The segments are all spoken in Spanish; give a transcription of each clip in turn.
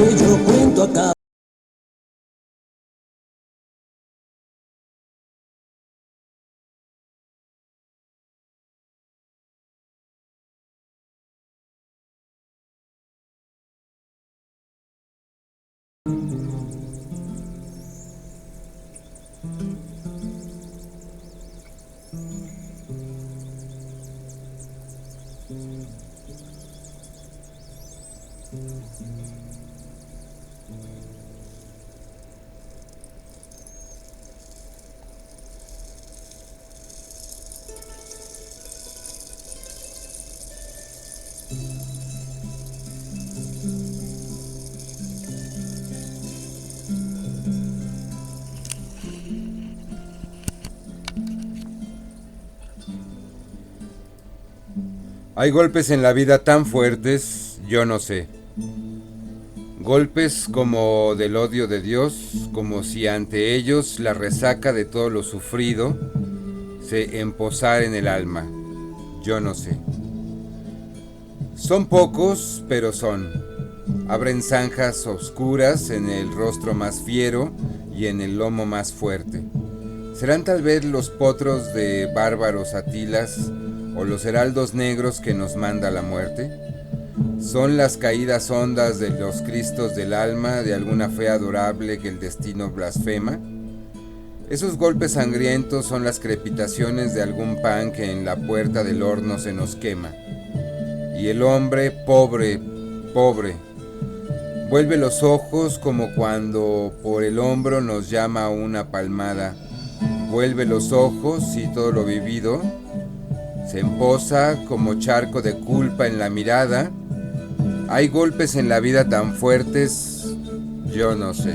Yo cuento acá. Hay golpes en la vida tan fuertes, yo no sé. Golpes como del odio de Dios, como si ante ellos la resaca de todo lo sufrido se emposara en el alma. Yo no sé. Son pocos, pero son. Abren zanjas oscuras en el rostro más fiero y en el lomo más fuerte. ¿Serán tal vez los potros de bárbaros Atilas o los heraldos negros que nos manda la muerte? ¿Son las caídas hondas de los cristos del alma de alguna fe adorable que el destino blasfema? Esos golpes sangrientos son las crepitaciones de algún pan que en la puerta del horno se nos quema. Y el hombre, pobre, pobre, vuelve los ojos como cuando por el hombro nos llama una palmada. Vuelve los ojos y todo lo vivido se emposa como charco de culpa en la mirada. Hay golpes en la vida tan fuertes, yo no sé.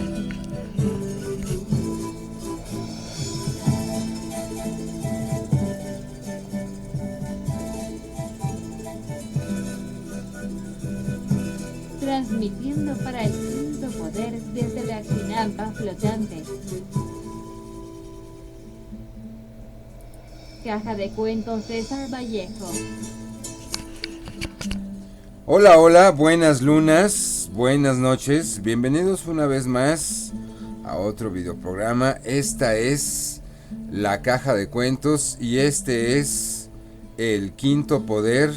Transmitiendo para el quinto poder desde la chinampa flotante. Caja de cuentos César Vallejo. Hola, hola, buenas lunas, buenas noches. Bienvenidos una vez más a otro videoprograma. Esta es la Caja de Cuentos y este es el quinto poder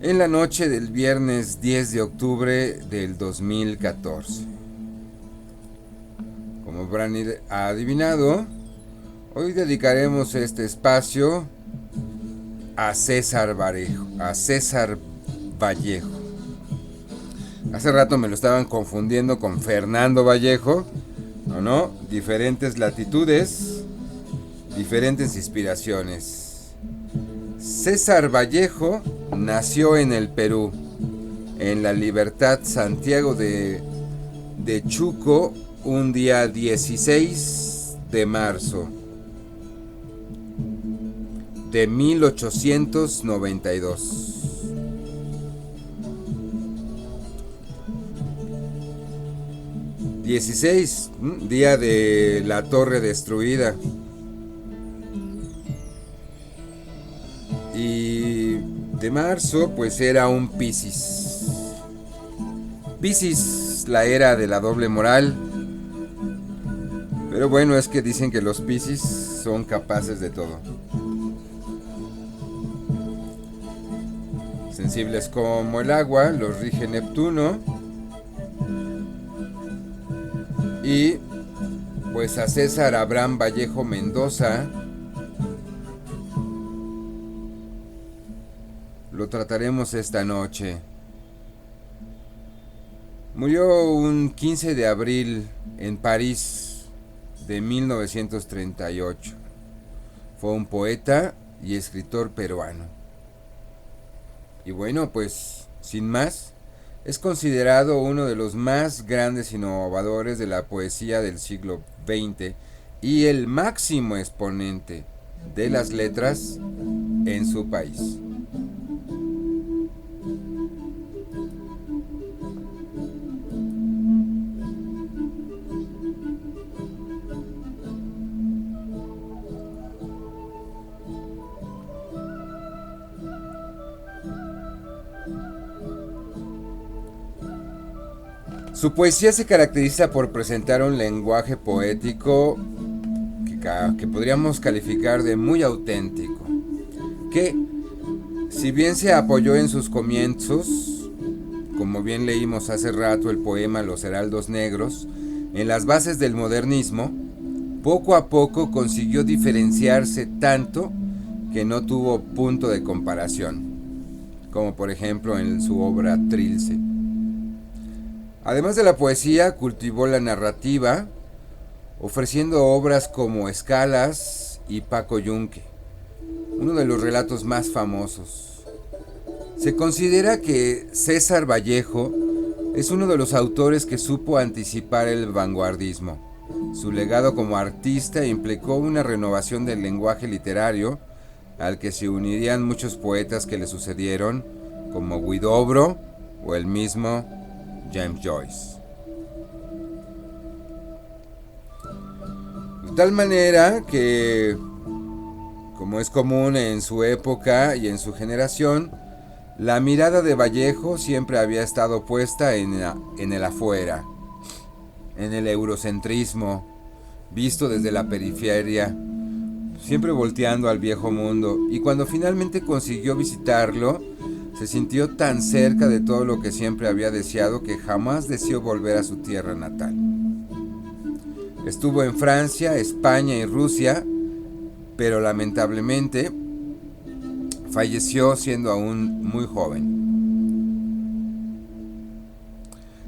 en la noche del viernes 10 de octubre del 2014. Como habrán adivinado, hoy dedicaremos este espacio a César Vallejo. Hace rato me lo estaban confundiendo con Fernando Vallejo. No, diferentes latitudes, diferentes inspiraciones. César Vallejo nació en el Perú, en la Libertad Santiago de Chuco, un día 16 de marzo de 1892. Día de la torre destruida. Y de marzo, pues era un Piscis. Piscis, la era de la doble moral. Pero bueno, es que dicen que los Piscis son capaces de todo. Sensibles como el agua, los rige Neptuno. Y pues a César Abraham Vallejo Mendoza lo trataremos esta noche. Murió un 15 de abril en París de 1938. Fue un poeta y escritor peruano. Y bueno, pues sin más, es considerado uno de los más grandes innovadores de la poesía del siglo XX y el máximo exponente de las letras en su país. Su poesía se caracteriza por presentar un lenguaje poético que podríamos calificar de muy auténtico, que, si bien se apoyó en sus comienzos, como bien leímos hace rato el poema Los Heraldos Negros, en las bases del modernismo, poco a poco consiguió diferenciarse tanto que no tuvo punto de comparación, como por ejemplo en su obra Trilce. Además de la poesía, cultivó la narrativa, ofreciendo obras como Escalas y Paco Yunque, uno de los relatos más famosos. Se considera que César Vallejo es uno de los autores que supo anticipar el vanguardismo. Su legado como artista implicó una renovación del lenguaje literario, al que se unirían muchos poetas que le sucedieron, como Huidobro o el mismo James Joyce. De tal manera que, como es común en su época y en su generación, la mirada de Vallejo siempre había estado puesta en el afuera, en el eurocentrismo, visto desde la periferia, siempre volteando al viejo mundo, y cuando finalmente consiguió visitarlo, se sintió tan cerca de todo lo que siempre había deseado que jamás deseó volver a su tierra natal. Estuvo en Francia, España y Rusia, pero lamentablemente falleció siendo aún muy joven.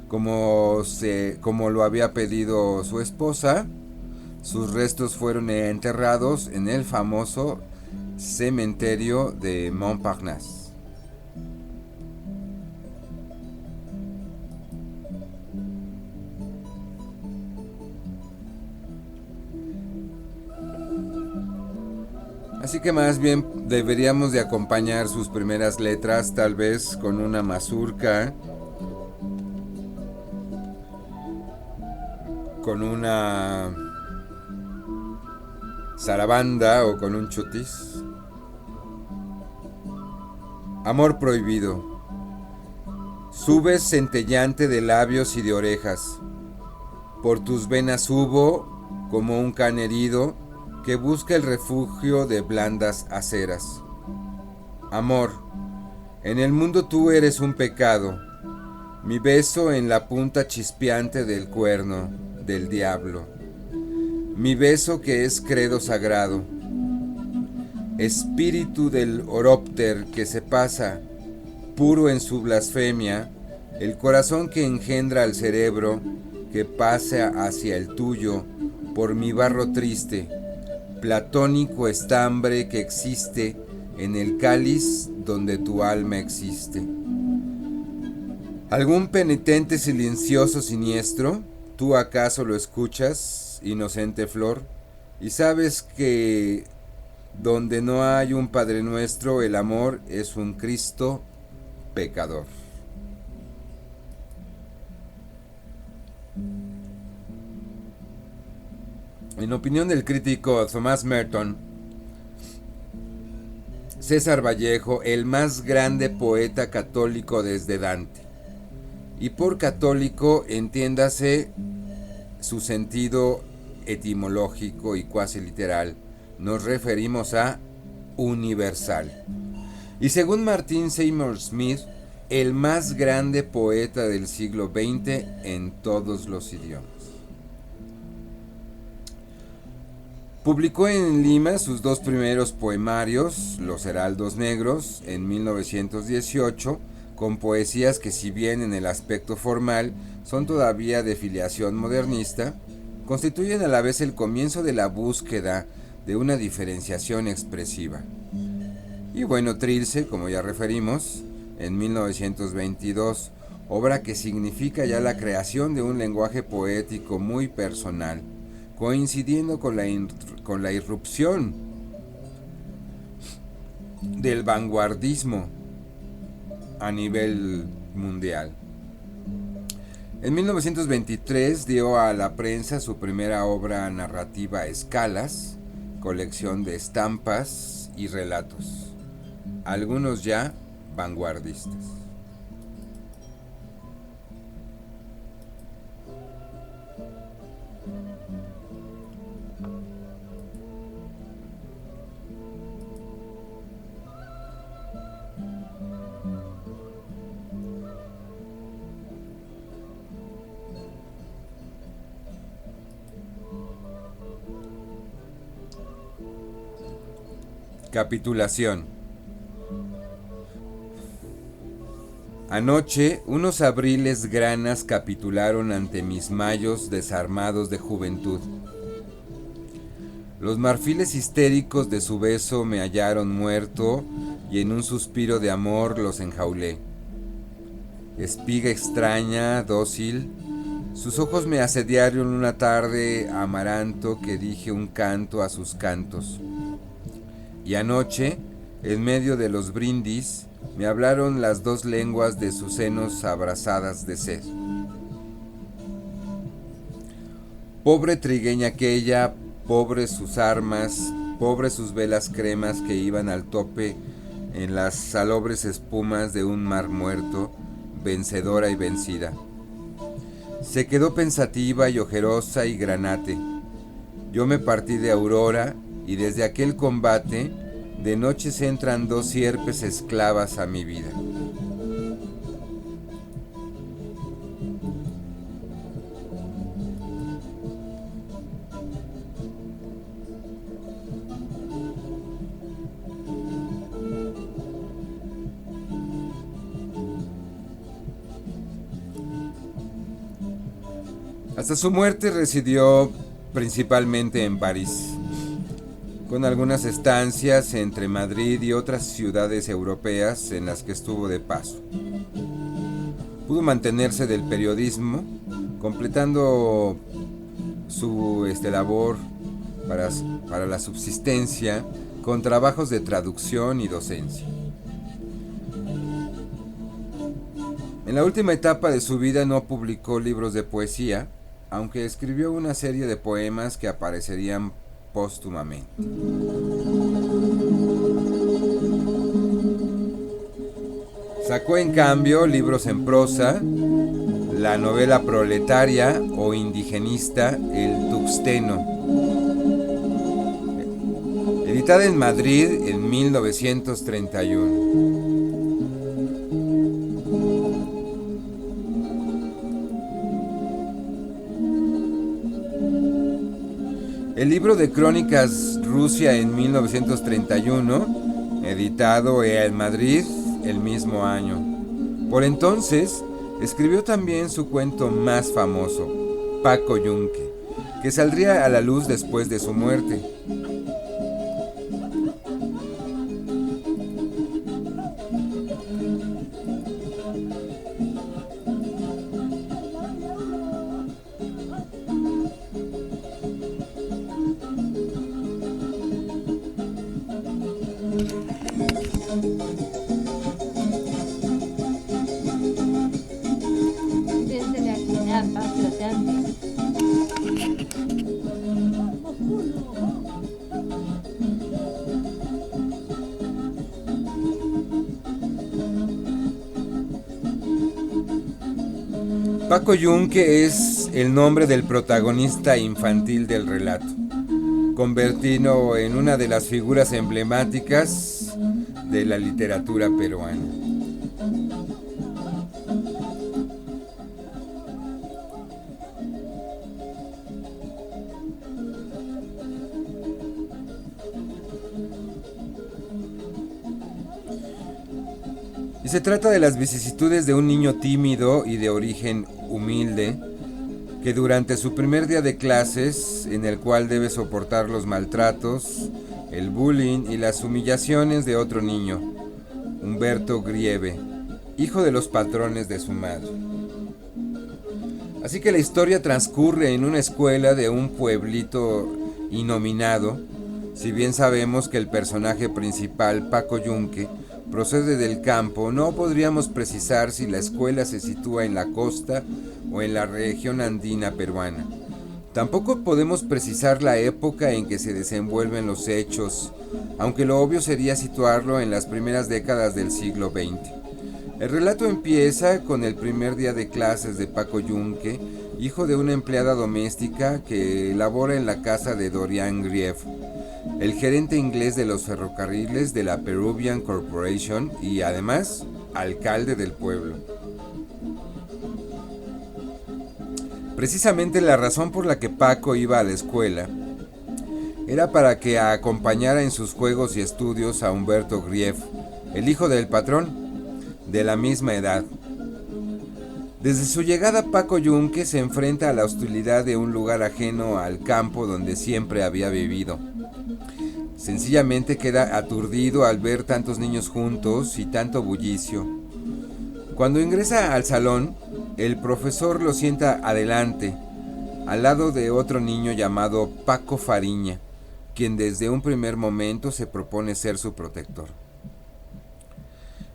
Como lo había pedido su esposa, sus restos fueron enterrados en el famoso cementerio de Montparnasse. Así que más bien deberíamos de acompañar sus primeras letras tal vez con una mazurca, con una zarabanda o con un chutis. Amor prohibido. Subes centellante de labios y de orejas. Por tus venas subo como un can herido que busca el refugio de blandas aceras. Amor, en el mundo tú eres un pecado, mi beso en la punta chispeante del cuerno del diablo, mi beso que es credo sagrado, espíritu del orópter que se pasa, puro en su blasfemia, el corazón que engendra al cerebro, que pasa hacia el tuyo, por mi barro triste, platónico estambre que existe en el cáliz donde tu alma existe. ¿Algún penitente silencioso siniestro? ¿Tú acaso lo escuchas, inocente flor? Y sabes que donde no hay un Padre Nuestro, el amor es un Cristo pecador. En opinión del crítico Thomas Merton, César Vallejo, el más grande poeta católico desde Dante. Y por católico entiéndase su sentido etimológico y cuasi literal. Nos referimos a universal. Y según Martin Seymour Smith, el más grande poeta del siglo XX en todos los idiomas. Publicó en Lima sus dos primeros poemarios, Los Heraldos Negros, en 1918, con poesías que, si bien en el aspecto formal son todavía de filiación modernista, constituyen a la vez el comienzo de la búsqueda de una diferenciación expresiva. Y bueno, Trilce, como ya referimos, en 1922, obra que significa ya la creación de un lenguaje poético muy personal, coincidiendo con la irrupción del vanguardismo a nivel mundial. En 1923 dio a la prensa su primera obra narrativa, Escalas, colección de estampas y relatos, algunos ya vanguardistas. Capitulación. Anoche unos abriles granas capitularon ante mis mayos desarmados de juventud. Los marfiles histéricos de su beso me hallaron muerto y en un suspiro de amor los enjaulé. Espiga extraña, dócil, sus ojos me asediaron una tarde amaranto que dije un canto a sus cantos. Y anoche, en medio de los brindis, me hablaron las dos lenguas de sus senos abrazadas de sed. Pobre trigueña aquella, pobres sus armas, pobres sus velas cremas que iban al tope en las salobres espumas de un mar muerto, vencedora y vencida. Se quedó pensativa y ojerosa y granate. Yo me partí de Aurora y desde aquel combate de noches entran dos sierpes esclavas a mi vida. Hasta su muerte residió principalmente en París, con algunas estancias entre Madrid y otras ciudades europeas en las que estuvo de paso. Pudo mantenerse del periodismo, completando su labor para la subsistencia con trabajos de traducción y docencia. En la última etapa de su vida no publicó libros de poesía, aunque escribió una serie de poemas que aparecerían póstumamente. Sacó en cambio libros en prosa, la novela proletaria o indigenista El Tuxteno, editada en Madrid en 1931. El libro de crónicas Rusia en 1931, editado en Madrid el mismo año. Por entonces, escribió también su cuento más famoso, Paco Yunque, que saldría a la luz después de su muerte. Desde la chinampa flotante. Paco Yunque es el nombre del protagonista infantil del relato, convertido en una de las figuras emblemáticas de la literatura peruana. Y se trata de las vicisitudes de un niño tímido y de origen humilde que durante su primer día de clases, en el cual debe soportar los maltratos, el bullying y las humillaciones de otro niño, Humberto Grieve, hijo de los patrones de su madre. Así que la historia transcurre en una escuela de un pueblito innominado, si bien sabemos que el personaje principal, Paco Yunque, procede del campo. No podríamos precisar si la escuela se sitúa en la costa o en la región andina peruana. Tampoco podemos precisar la época en que se desenvuelven los hechos, aunque lo obvio sería situarlo en las primeras décadas del siglo XX. El relato empieza con el primer día de clases de Paco Yunque, hijo de una empleada doméstica que labora en la casa de Dorian Grieve, el gerente inglés de los ferrocarriles de la Peruvian Corporation y además alcalde del pueblo. Precisamente la razón por la que Paco iba a la escuela Era para que acompañara en sus juegos y estudios a Humberto Grief, el hijo del patrón, de la misma edad. Desde su llegada, Paco Yunque se enfrenta a la hostilidad de un lugar ajeno al campo donde siempre había vivido. Sencillamente queda aturdido al ver tantos niños juntos y tanto bullicio. Cuando ingresa al salón, el profesor lo sienta adelante, al lado de otro niño llamado Paco Fariña, quien desde un primer momento se propone ser su protector.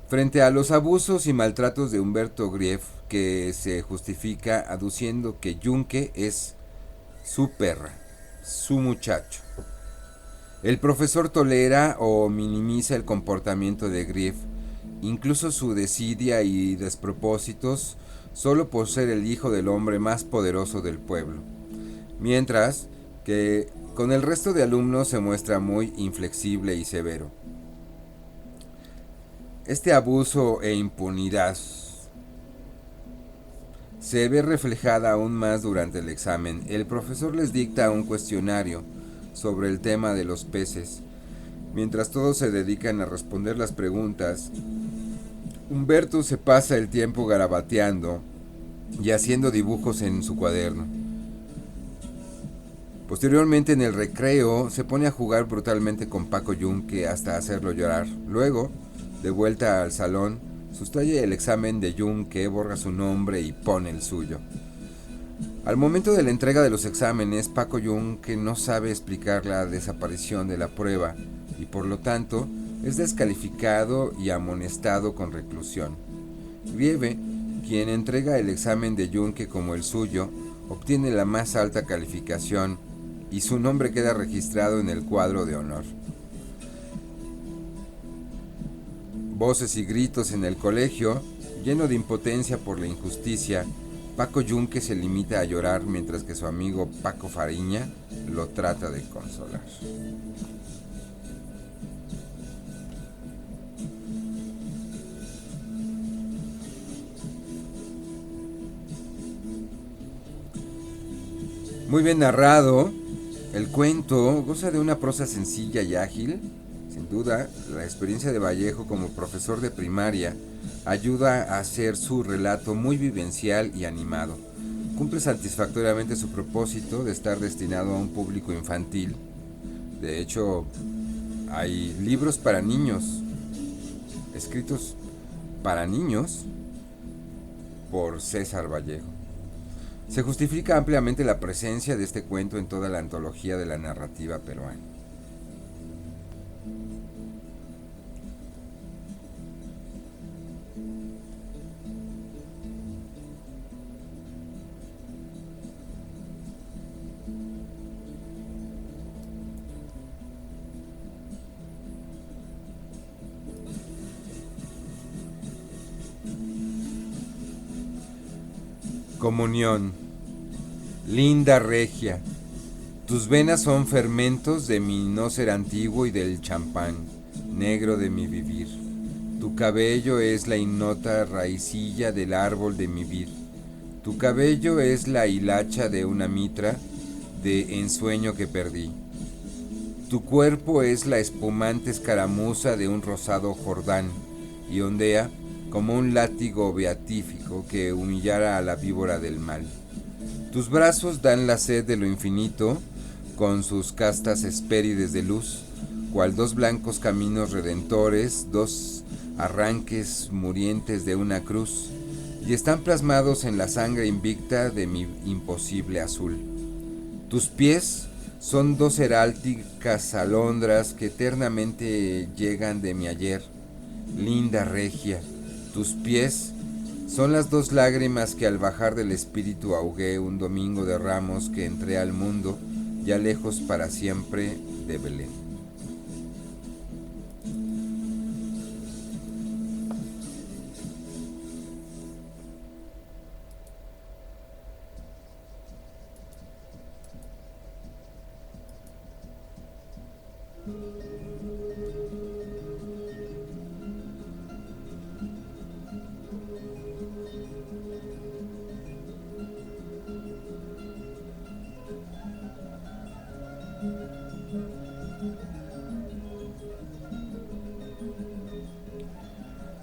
Frente a los abusos y maltratos de Humberto Grief, que se justifica aduciendo que Yunque es su perra, su muchacho. El profesor tolera o minimiza el comportamiento de Grief, incluso su desidia y despropósitos, solo por ser el hijo del hombre más poderoso del pueblo. Mientras que con el resto de alumnos se muestra muy inflexible y severo. Este abuso e impunidad se ve reflejada aún más durante el examen. El profesor les dicta un cuestionario sobre el tema de los peces. Mientras todos se dedican a responder las preguntas, Humberto se pasa el tiempo garabateando y haciendo dibujos en su cuaderno. Posteriormente, en el recreo, se pone a jugar brutalmente con Paco Yunque hasta hacerlo llorar. Luego, de vuelta al salón, sustrae el examen de Yunque, borra su nombre y pone el suyo. Al momento de la entrega de los exámenes, Paco Yunque no sabe explicar la desaparición de la prueba y por lo tanto es descalificado y amonestado con reclusión. Grieve, quien entrega el examen de Yunque como el suyo, obtiene la más alta calificación y su nombre queda registrado en el cuadro de honor. Voces y gritos en el colegio, lleno de impotencia por la injusticia. Paco Yunque se limita a llorar mientras que su amigo Paco Fariña lo trata de consolar. Muy bien narrado, el cuento goza de una prosa sencilla y ágil. Sin duda, la experiencia de Vallejo como profesor de primaria ayuda a hacer su relato muy vivencial y animado. Cumple satisfactoriamente su propósito de estar destinado a un público infantil. De hecho, hay libros para niños, escritos para niños por César Vallejo. Se justifica ampliamente la presencia de este cuento en toda la antología de la narrativa peruana. Comunión. Linda regia, tus venas son fermentos de mi no ser antiguo y del champán, negro de mi vivir. Tu cabello es la ignota raicilla del árbol de mi vid. Tu cabello es la hilacha de una mitra de ensueño que perdí. Tu cuerpo es la espumante escaramuza de un rosado Jordán y ondea como un látigo beatífico que humillara a la víbora del mal. Tus brazos dan la sed de lo infinito, con sus castas hespérides de luz, cual dos blancos caminos redentores, dos arranques murientes de una cruz, y están plasmados en la sangre invicta de mi imposible azul. Tus pies son dos heráldicas alondras que eternamente llegan de mi ayer, linda regia. Tus pies son las dos lágrimas que al bajar del espíritu ahogué un domingo de Ramos que entré al mundo, ya lejos para siempre de Belén.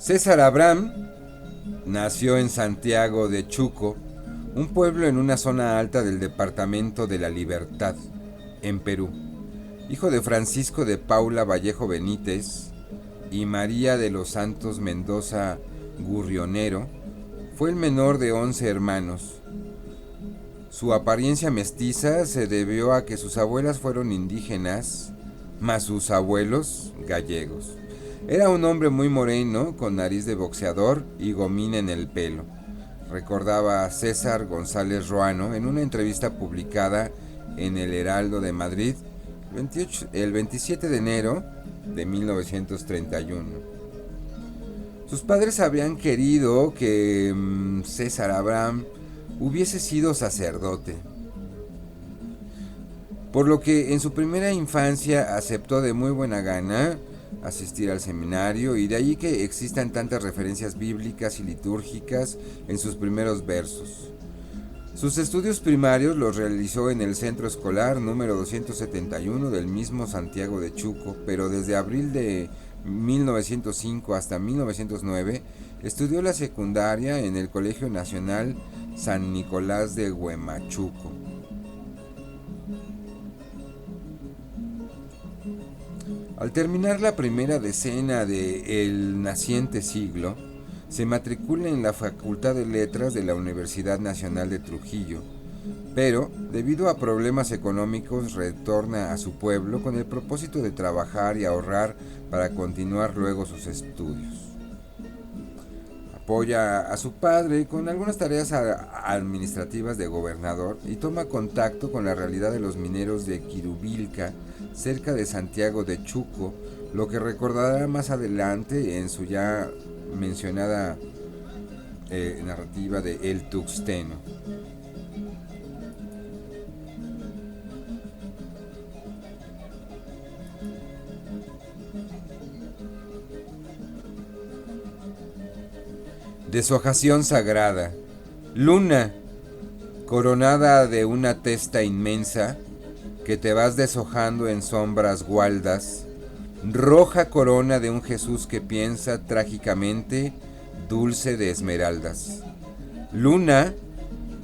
César Abraham nació en Santiago de Chuco, un pueblo en una zona alta del departamento de La Libertad, en Perú. Hijo de Francisco de Paula Vallejo Benítez y María de los Santos Mendoza Gurrionero, fue el menor de 11 hermanos. Su apariencia mestiza se debió a que sus abuelas fueron indígenas, más sus abuelos gallegos. Era un hombre muy moreno, con nariz de boxeador y gomina en el pelo, recordaba César González Ruano en una entrevista publicada en El Heraldo de Madrid el 27 de enero de 1931. Sus padres habían querido que César Abraham hubiese sido sacerdote, por lo que en su primera infancia aceptó de muy buena gana asistir al seminario, y de allí que existan tantas referencias bíblicas y litúrgicas en sus primeros versos. Sus estudios primarios los realizó en el centro escolar número 271 del mismo Santiago de Chuco, pero desde abril de 1905 hasta 1909 estudió la secundaria en el Colegio Nacional San Nicolás de Huamachuco. Al terminar la primera decena del naciente siglo, se matricula en la Facultad de Letras de la Universidad Nacional de Trujillo, pero, debido a problemas económicos, retorna a su pueblo con el propósito de trabajar y ahorrar para continuar luego sus estudios. Apoya a su padre con algunas tareas administrativas de gobernador y toma contacto con la realidad de los mineros de Quirubilca, cerca de Santiago de Chuco, lo que recordará más adelante en su ya mencionada narrativa de El Tuxteno. Deshojación sagrada. Luna, coronada de una testa inmensa, que te vas deshojando en sombras gualdas, roja corona de un Jesús que piensa trágicamente, dulce de esmeraldas. Luna,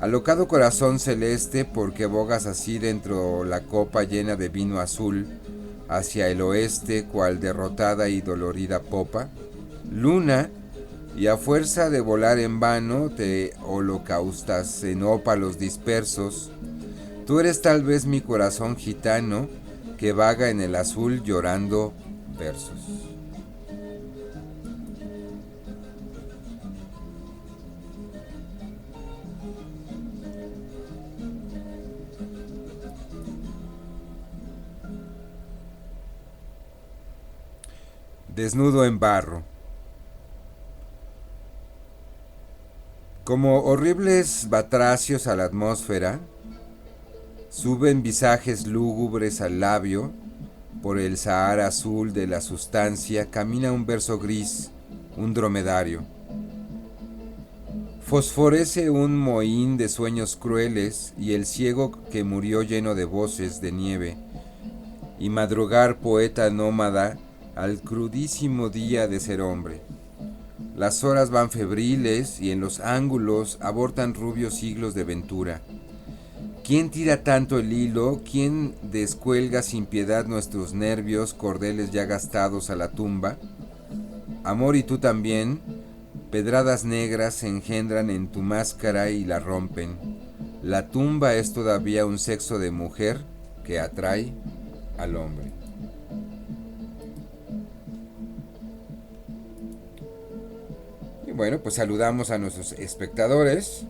alocado corazón celeste, porque bogas así dentro la copa llena de vino azul, hacia el oeste, cual derrotada y dolorida popa. Luna, y a fuerza de volar en vano te holocaustas en ópalos dispersos. Tú eres tal vez mi corazón gitano que vaga en el azul llorando versos. Desnudo en barro. Como horribles batracios a la atmósfera, suben visajes lúgubres al labio, por el Sahara azul de la sustancia camina un verso gris, un dromedario. Fosforece un mohín de sueños crueles y el ciego que murió lleno de voces de nieve, y madrugar poeta nómada al crudísimo día de ser hombre. Las horas van febriles y en los ángulos abortan rubios siglos de ventura. ¿Quién tira tanto el hilo? ¿Quién descuelga sin piedad nuestros nervios, cordeles ya gastados a la tumba? Amor, y tú también, pedradas negras se engendran en tu máscara y la rompen. La tumba es todavía un sexo de mujer que atrae al hombre. Y bueno, pues saludamos a nuestros espectadores.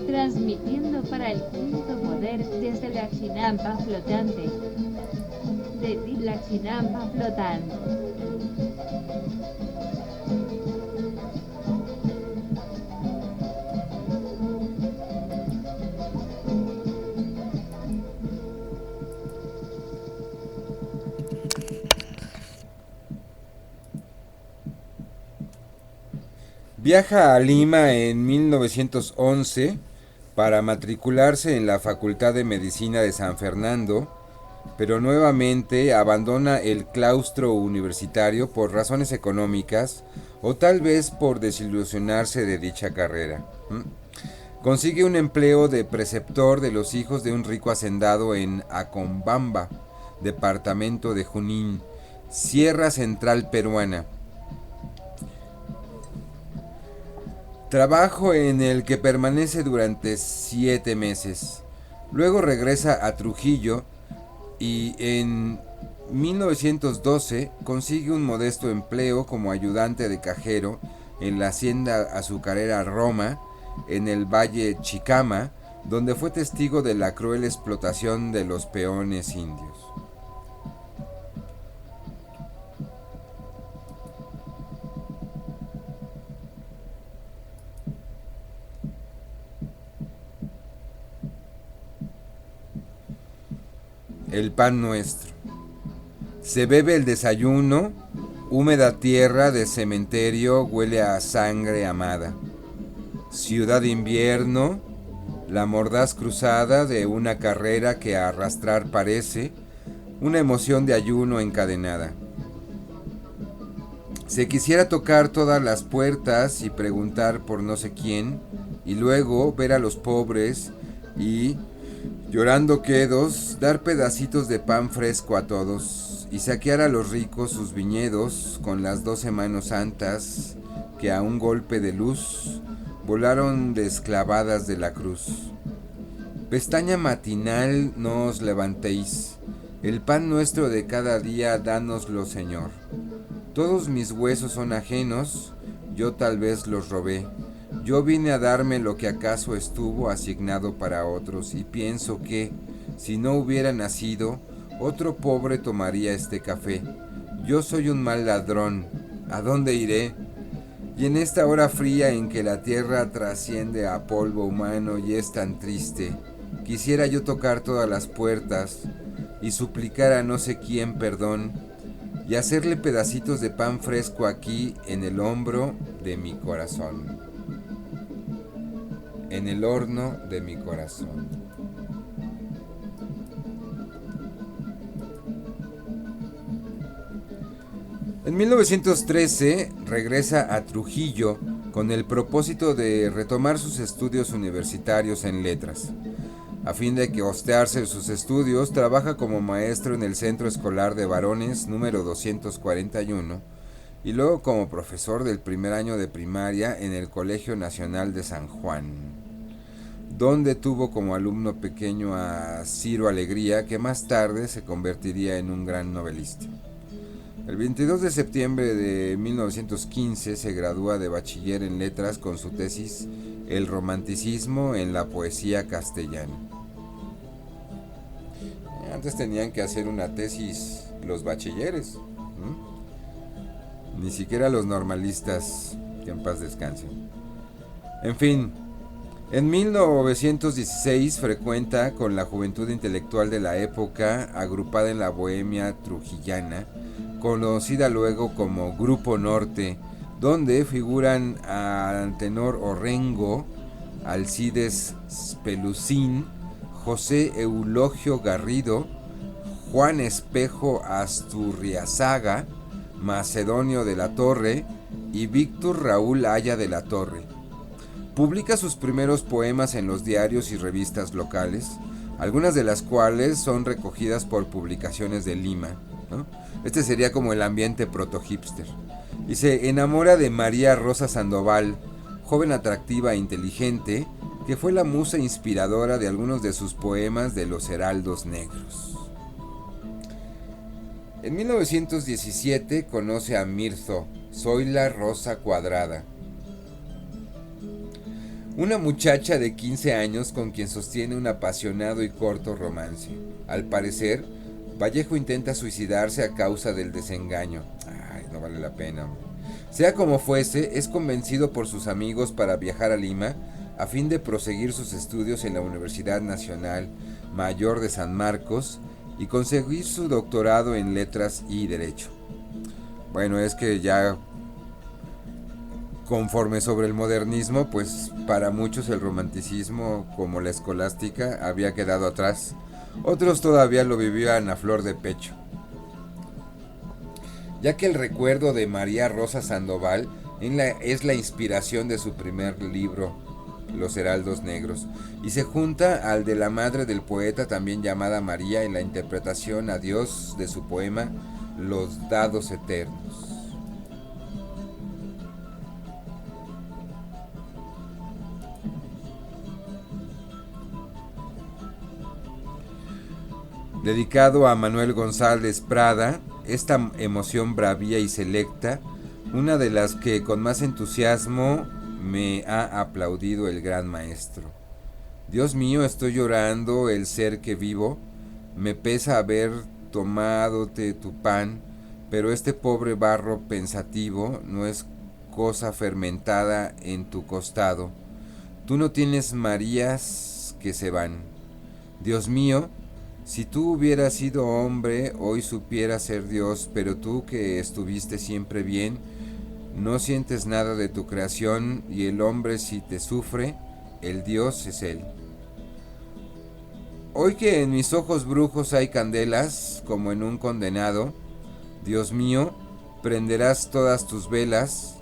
Transmitiendo para el quinto poder desde la chinampa flotante. De la chinampa flotante. Viaja a Lima en 1911 para matricularse en la Facultad de Medicina de San Fernando, pero nuevamente abandona el claustro universitario por razones económicas o tal vez por desilusionarse de dicha carrera. Consigue un empleo de preceptor de los hijos de un rico hacendado en Acombamba, departamento de Junín, Sierra Central peruana. Trabajo en el que permanece durante 7 meses. Luego regresa a Trujillo y en 1912 consigue un modesto empleo como ayudante de cajero en la hacienda azucarera Roma, en el Valle Chicama, donde fue testigo de la cruel explotación de los peones indios. El pan nuestro. Se bebe el desayuno, húmeda tierra de cementerio huele a sangre amada. Ciudad de invierno, la mordaz cruzada de una carrera que a arrastrar parece, una emoción de ayuno encadenada. Se quisiera tocar todas las puertas y preguntar por no sé quién, y luego ver a los pobres y, llorando quedos, dar pedacitos de pan fresco a todos y saquear a los ricos sus viñedos con las 12 manos santas que a un golpe de luz volaron desclavadas de la cruz. Pestaña matinal no os levantéis, el pan nuestro de cada día dánoslo, Señor. Todos mis huesos son ajenos, yo tal vez los robé. Yo vine a darme lo que acaso estuvo asignado para otros y pienso que, si no hubiera nacido, otro pobre tomaría este café. Yo soy un mal ladrón, ¿a dónde iré? Y en esta hora fría en que la tierra trasciende a polvo humano y es tan triste, quisiera yo tocar todas las puertas y suplicar a no sé quién perdón y hacerle pedacitos de pan fresco aquí en el hombro de mi corazón. En el horno de mi corazón. En 1913 regresa a Trujillo con el propósito de retomar sus estudios universitarios en letras. A fin de que costearse sus estudios, trabaja como maestro en el Centro Escolar de Varones número 241 y luego como profesor del primer año de primaria en el Colegio Nacional de San Juan, donde tuvo como alumno pequeño a Ciro Alegría, que más tarde se convertiría en un gran novelista. El 22 de septiembre de 1915 se gradúa de bachiller en letras con su tesis El romanticismo en la poesía castellana. Antes tenían que hacer una tesis los bachilleres, ni siquiera los normalistas, que en paz descansen. En fin, en 1916 frecuenta con la juventud intelectual de la época, agrupada en la bohemia trujillana, conocida luego como Grupo Norte, donde figuran a Antenor Orrengo, Alcides Spelucín, José Eulogio Garrido, Juan Espejo Asturriazaga, Macedonio de la Torre y Víctor Raúl Aya de la Torre. Publica sus primeros poemas en los diarios y revistas locales, algunas de las cuales son recogidas por Publicaciones de Lima, ¿no? Este sería como el ambiente proto-hipster. Y se enamora de María Rosa Sandoval, joven atractiva e inteligente, que fue la musa inspiradora de algunos de sus poemas de los Heraldos Negros. En 1917 conoce a Mirzo, Zoila Rosa Cuadrada, una muchacha de 15 años con quien sostiene un apasionado y corto romance. Al parecer, Vallejo intenta suicidarse a causa del desengaño. Ay, no vale la pena. Sea como fuese, es convencido por sus amigos para viajar a Lima a fin de proseguir sus estudios en la Universidad Nacional Mayor de San Marcos y conseguir su doctorado en Letras y Derecho. Bueno, es que ya Conforme sobre el modernismo, pues para muchos el romanticismo, como la escolástica, había quedado atrás. Otros todavía lo vivían a flor de pecho, ya que el recuerdo de María Rosa Sandoval es la inspiración de su primer libro, Los Heraldos Negros, y se junta al de la madre del poeta, también llamada María, en la interpretación a Dios de su poema Los Dados Eternos. Dedicado a Manuel González Prada, esta emoción bravía y selecta, una de las que con más entusiasmo me ha aplaudido el gran maestro. Dios mío, estoy llorando el ser que vivo, me pesa haber tomadote tu pan, pero este pobre barro pensativo no es cosa fermentada en tu costado. Tú no tienes Marías que se van. Dios mío, si tú hubieras sido hombre, hoy supieras ser Dios, pero tú que estuviste siempre bien, no sientes nada de tu creación, y el hombre si te sufre, el Dios es él. Hoy que en mis ojos brujos hay candelas, como en un condenado, Dios mío, prenderás todas tus velas,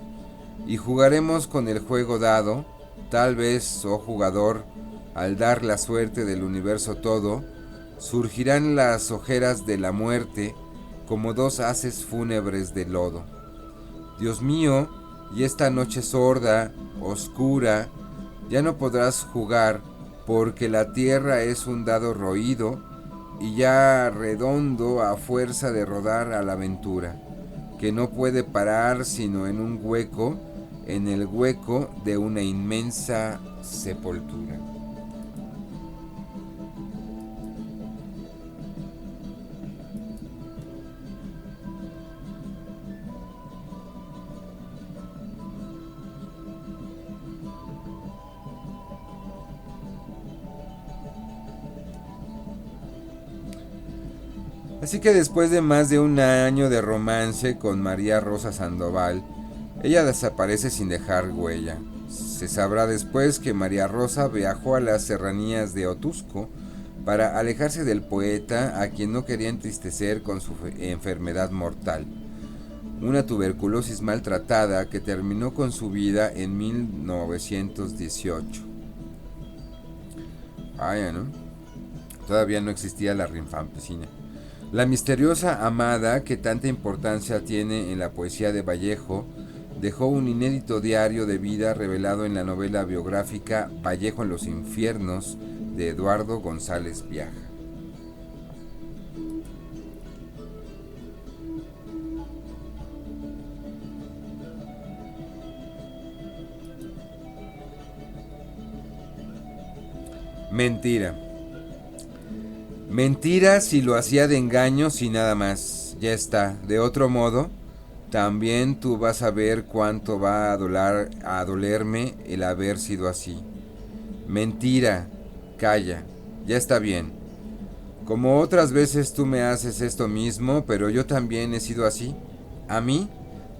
y jugaremos con el juego dado, tal vez, oh jugador, al dar la suerte del universo todo, surgirán las ojeras de la muerte como dos haces fúnebres de lodo. Dios mío, y esta noche sorda, oscura, ya no podrás jugar, porque la tierra es un dado roído y ya redondo a fuerza de rodar a la aventura, que no puede parar sino en un hueco, en el hueco de una inmensa sepultura. Así que después de más de un año de romance con María Rosa Sandoval, ella desaparece sin dejar huella. Se sabrá después que María Rosa viajó a las serranías de Otusco para alejarse del poeta, a quien no quería entristecer con su enfermedad mortal, una tuberculosis maltratada que terminó con su vida en 1918. Vaya, ¿no? Todavía no existía la rifampicina. La misteriosa amada, que tanta importancia tiene en la poesía de Vallejo, dejó un inédito diario de vida revelado en la novela biográfica Vallejo en los infiernos de Eduardo González Viaja. Mentira. Mentira si lo hacía de engaños y nada más. Ya está. De otro modo, también tú vas a ver cuánto va a dolerme el haber sido así. Mentira. Calla. Ya está bien. Como otras veces tú me haces esto mismo, pero yo también he sido así. A mí,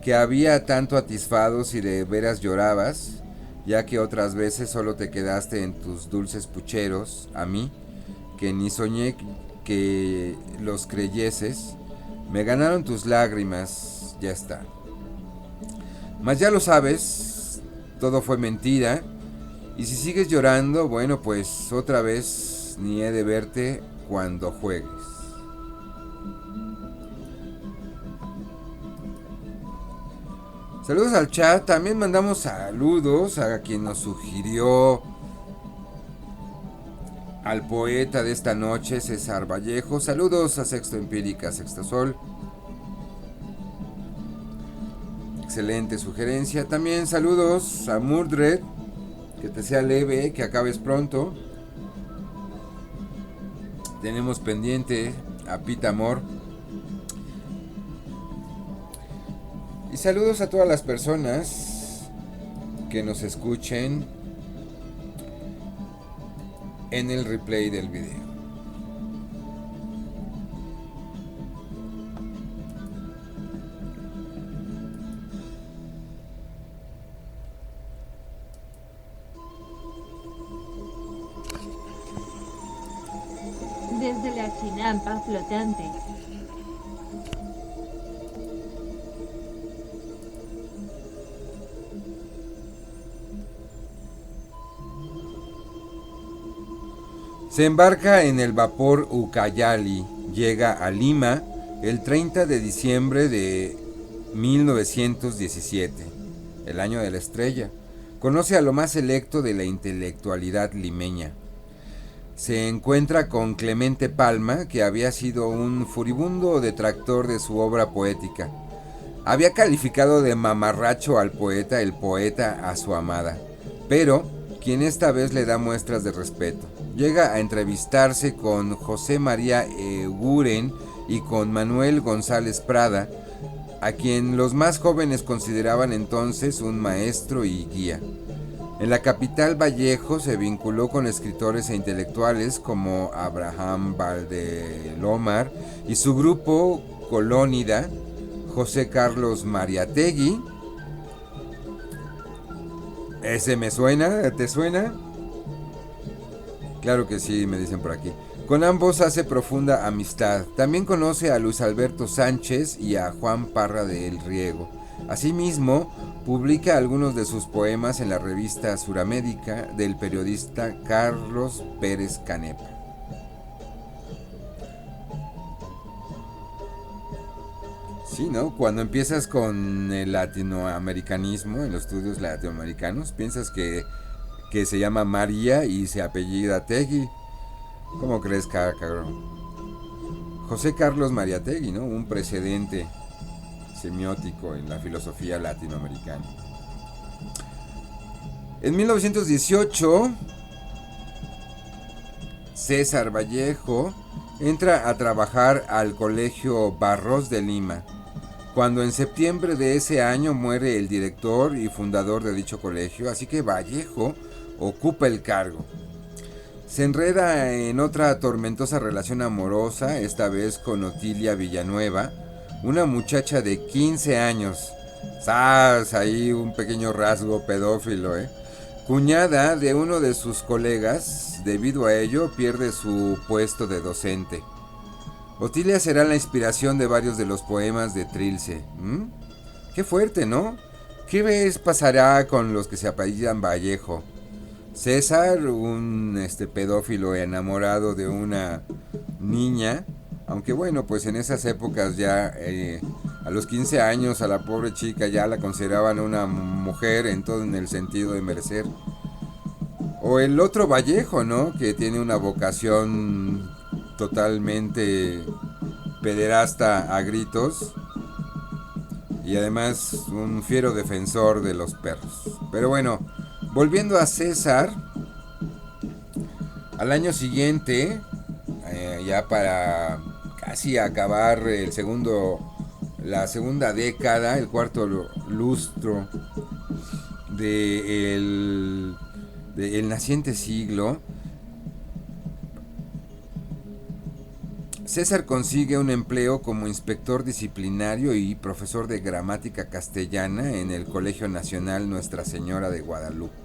que había tanto atisfado si de veras llorabas, ya que otras veces solo te quedaste en tus dulces pucheros, a mí, que ni soñé que los creyeses, me ganaron tus lágrimas, ya está. Mas ya lo sabes, todo fue mentira, y si sigues llorando, bueno, pues otra vez ni he de verte cuando juegues. Saludos al chat, también mandamos saludos a quien nos sugirió al poeta de esta noche, César Vallejo. Saludos a Sexto Empírica, Sexto Sol. Excelente sugerencia. También saludos a Murdred. Que te sea leve, que acabes pronto. Tenemos pendiente a Pita Amor. Y saludos a todas las personas que nos escuchen en el replay del video. chinampa flotante. Se embarca en el vapor Ucayali, llega a Lima el 30 de diciembre de 1917, el año de la estrella. Conoce a lo más selecto de la intelectualidad limeña. Se encuentra con Clemente Palma, que había sido un furibundo detractor de su obra poética. Había calificado de mamarracho al poeta, el poeta a su amada, pero quien esta vez le da muestras de respeto. Llega a entrevistarse con José María Eguren y con Manuel González Prada, a quien los más jóvenes consideraban entonces un maestro y guía. En la capital Vallejo se vinculó con escritores e intelectuales como Abraham Valdelomar y su grupo Colónida, José Carlos Mariátegui. ¿Ese me suena? ¿Te suena? Claro que sí, me dicen por aquí. Con ambos hace profunda amistad. También conoce a Luis Alberto Sánchez y a Juan Parra del Riego. Asimismo, publica algunos de sus poemas en la revista Suramérica del periodista Carlos Pérez Canepa. Sí, ¿no? Cuando empiezas con el latinoamericanismo, en los estudios latinoamericanos, piensas que se llama María y se apellida Tegui. ¿Cómo crees, cabrón? José Carlos Mariátegui, ¿no? Un precedente semiótico en la filosofía latinoamericana. En 1918, César Vallejo entra a trabajar al Colegio Barros de Lima, cuando en septiembre de ese año muere el director y fundador de dicho colegio, así que Vallejo ocupa el cargo. Se enreda en otra tormentosa relación amorosa, esta vez con Otilia Villanueva, una muchacha de 15 años. ¡Sas! Ahí un pequeño rasgo pedófilo, cuñada de uno de sus colegas. Debido a ello pierde su puesto de docente. Otilia será la inspiración de varios de los poemas de Trilce. Qué fuerte, ¿no? ¿Qué vez pasará con los que se apellidan Vallejo? César, un pedófilo enamorado de una niña, aunque bueno, pues en esas épocas ya a los 15 años a la pobre chica ya la consideraban una mujer en todo en el sentido de merecer. O el otro Vallejo, ¿no? Que tiene una vocación totalmente pederasta a gritos y además un fiero defensor de los perros. Pero bueno, volviendo a César, al año siguiente, ya para casi acabar la segunda década, el cuarto lustro del naciente siglo, César consigue un empleo como inspector disciplinario y profesor de gramática castellana en el Colegio Nacional Nuestra Señora de Guadalupe.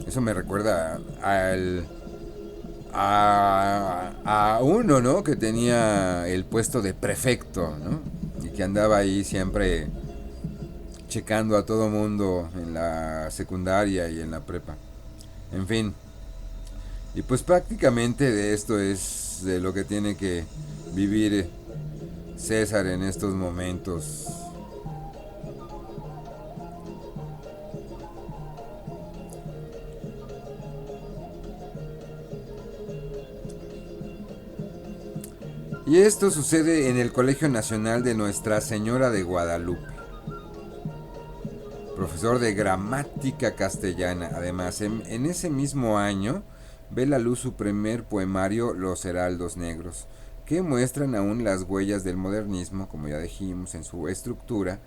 Eso me recuerda a uno, ¿no? Que tenía el puesto de prefecto, ¿no? Y que andaba ahí siempre checando a todo mundo en la secundaria y en la prepa. En fin. Y pues prácticamente de esto es de lo que tiene que vivir César en estos momentos. Y esto sucede en el Colegio Nacional de Nuestra Señora de Guadalupe. Profesor de gramática castellana. Además, en ese mismo año ve la luz su primer poemario, Los Heraldos Negros, que muestran aún las huellas del modernismo, como ya dijimos, en su estructura,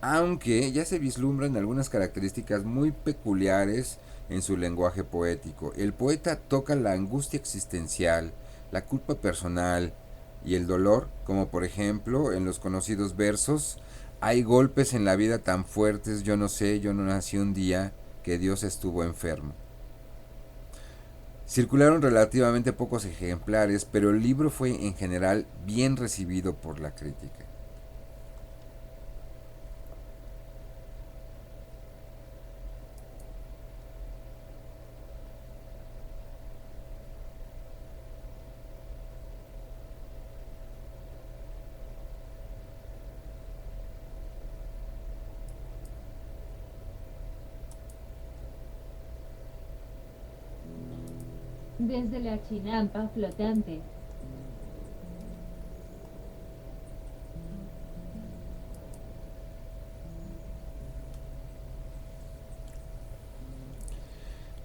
aunque ya se vislumbran algunas características muy peculiares en su lenguaje poético. El poeta toca la angustia existencial, la culpa personal y el dolor, como por ejemplo en los conocidos versos: hay golpes en la vida tan fuertes, yo no sé, yo no nací un día que Dios estuvo enfermo. Circularon relativamente pocos ejemplares, pero el libro fue en general bien recibido por la crítica. Desde la chinampa flotante.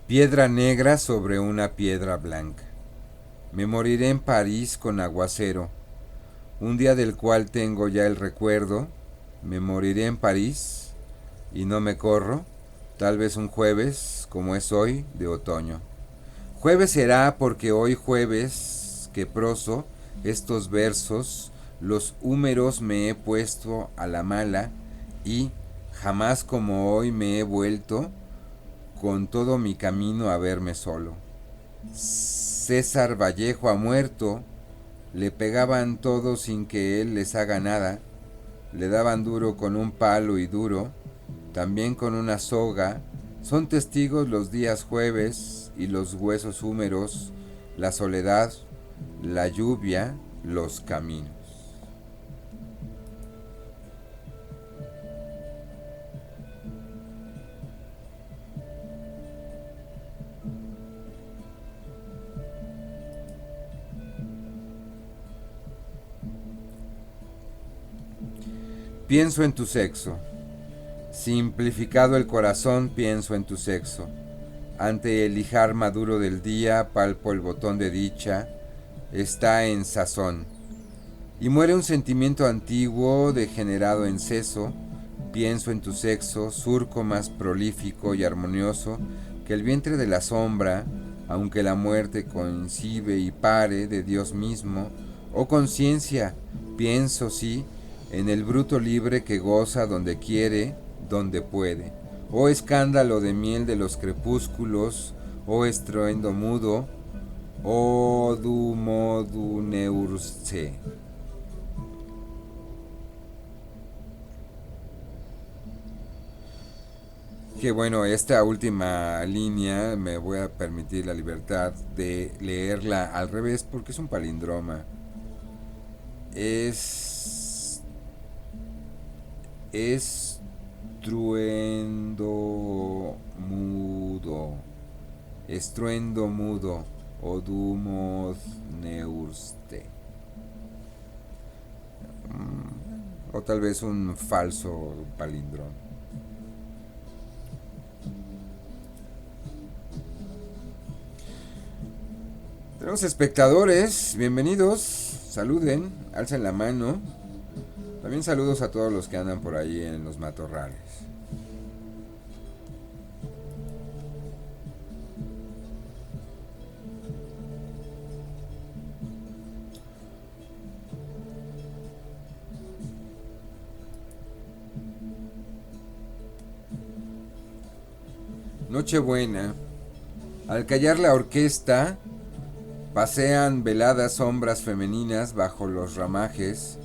Piedra negra sobre una piedra blanca. Me moriré en París con aguacero, un día del cual tengo ya el recuerdo. Me moriré en París y no me corro, tal vez un jueves, como es hoy, de otoño. Jueves será porque hoy jueves que proso estos versos, los húmeros me he puesto a la mala y jamás como hoy me he vuelto con todo mi camino a verme solo. César Vallejo ha muerto, le pegaban todos sin que él les haga nada, le daban duro con un palo y duro, también con una soga. Son testigos los días jueves y los huesos húmeros, la soledad, la lluvia, los caminos. Pienso en tu sexo. Simplificado el corazón, pienso en tu sexo. Ante el lijar maduro del día, palpo el botón de dicha, está en sazón. Y muere un sentimiento antiguo, degenerado en seso. Pienso en tu sexo, surco más prolífico y armonioso que el vientre de la sombra, aunque la muerte coincide y pare de Dios mismo. Oh conciencia, pienso sí, en el bruto libre que goza donde quiere, donde puede. Oh escándalo de miel de los crepúsculos, oh estruendo mudo, oh du modu neurse. Que bueno, esta última línea me voy a permitir la libertad de leerla al revés porque es un palindroma. Estruendo mudo. Estruendo mudo. Odumos neurste. O tal vez un falso palindroma. Tenemos espectadores, bienvenidos, saluden, alcen la mano. También saludos a todos los que andan por ahí en los matorrales. Nochebuena. Al callar la orquesta, pasean veladas sombras femeninas bajo los ramajes,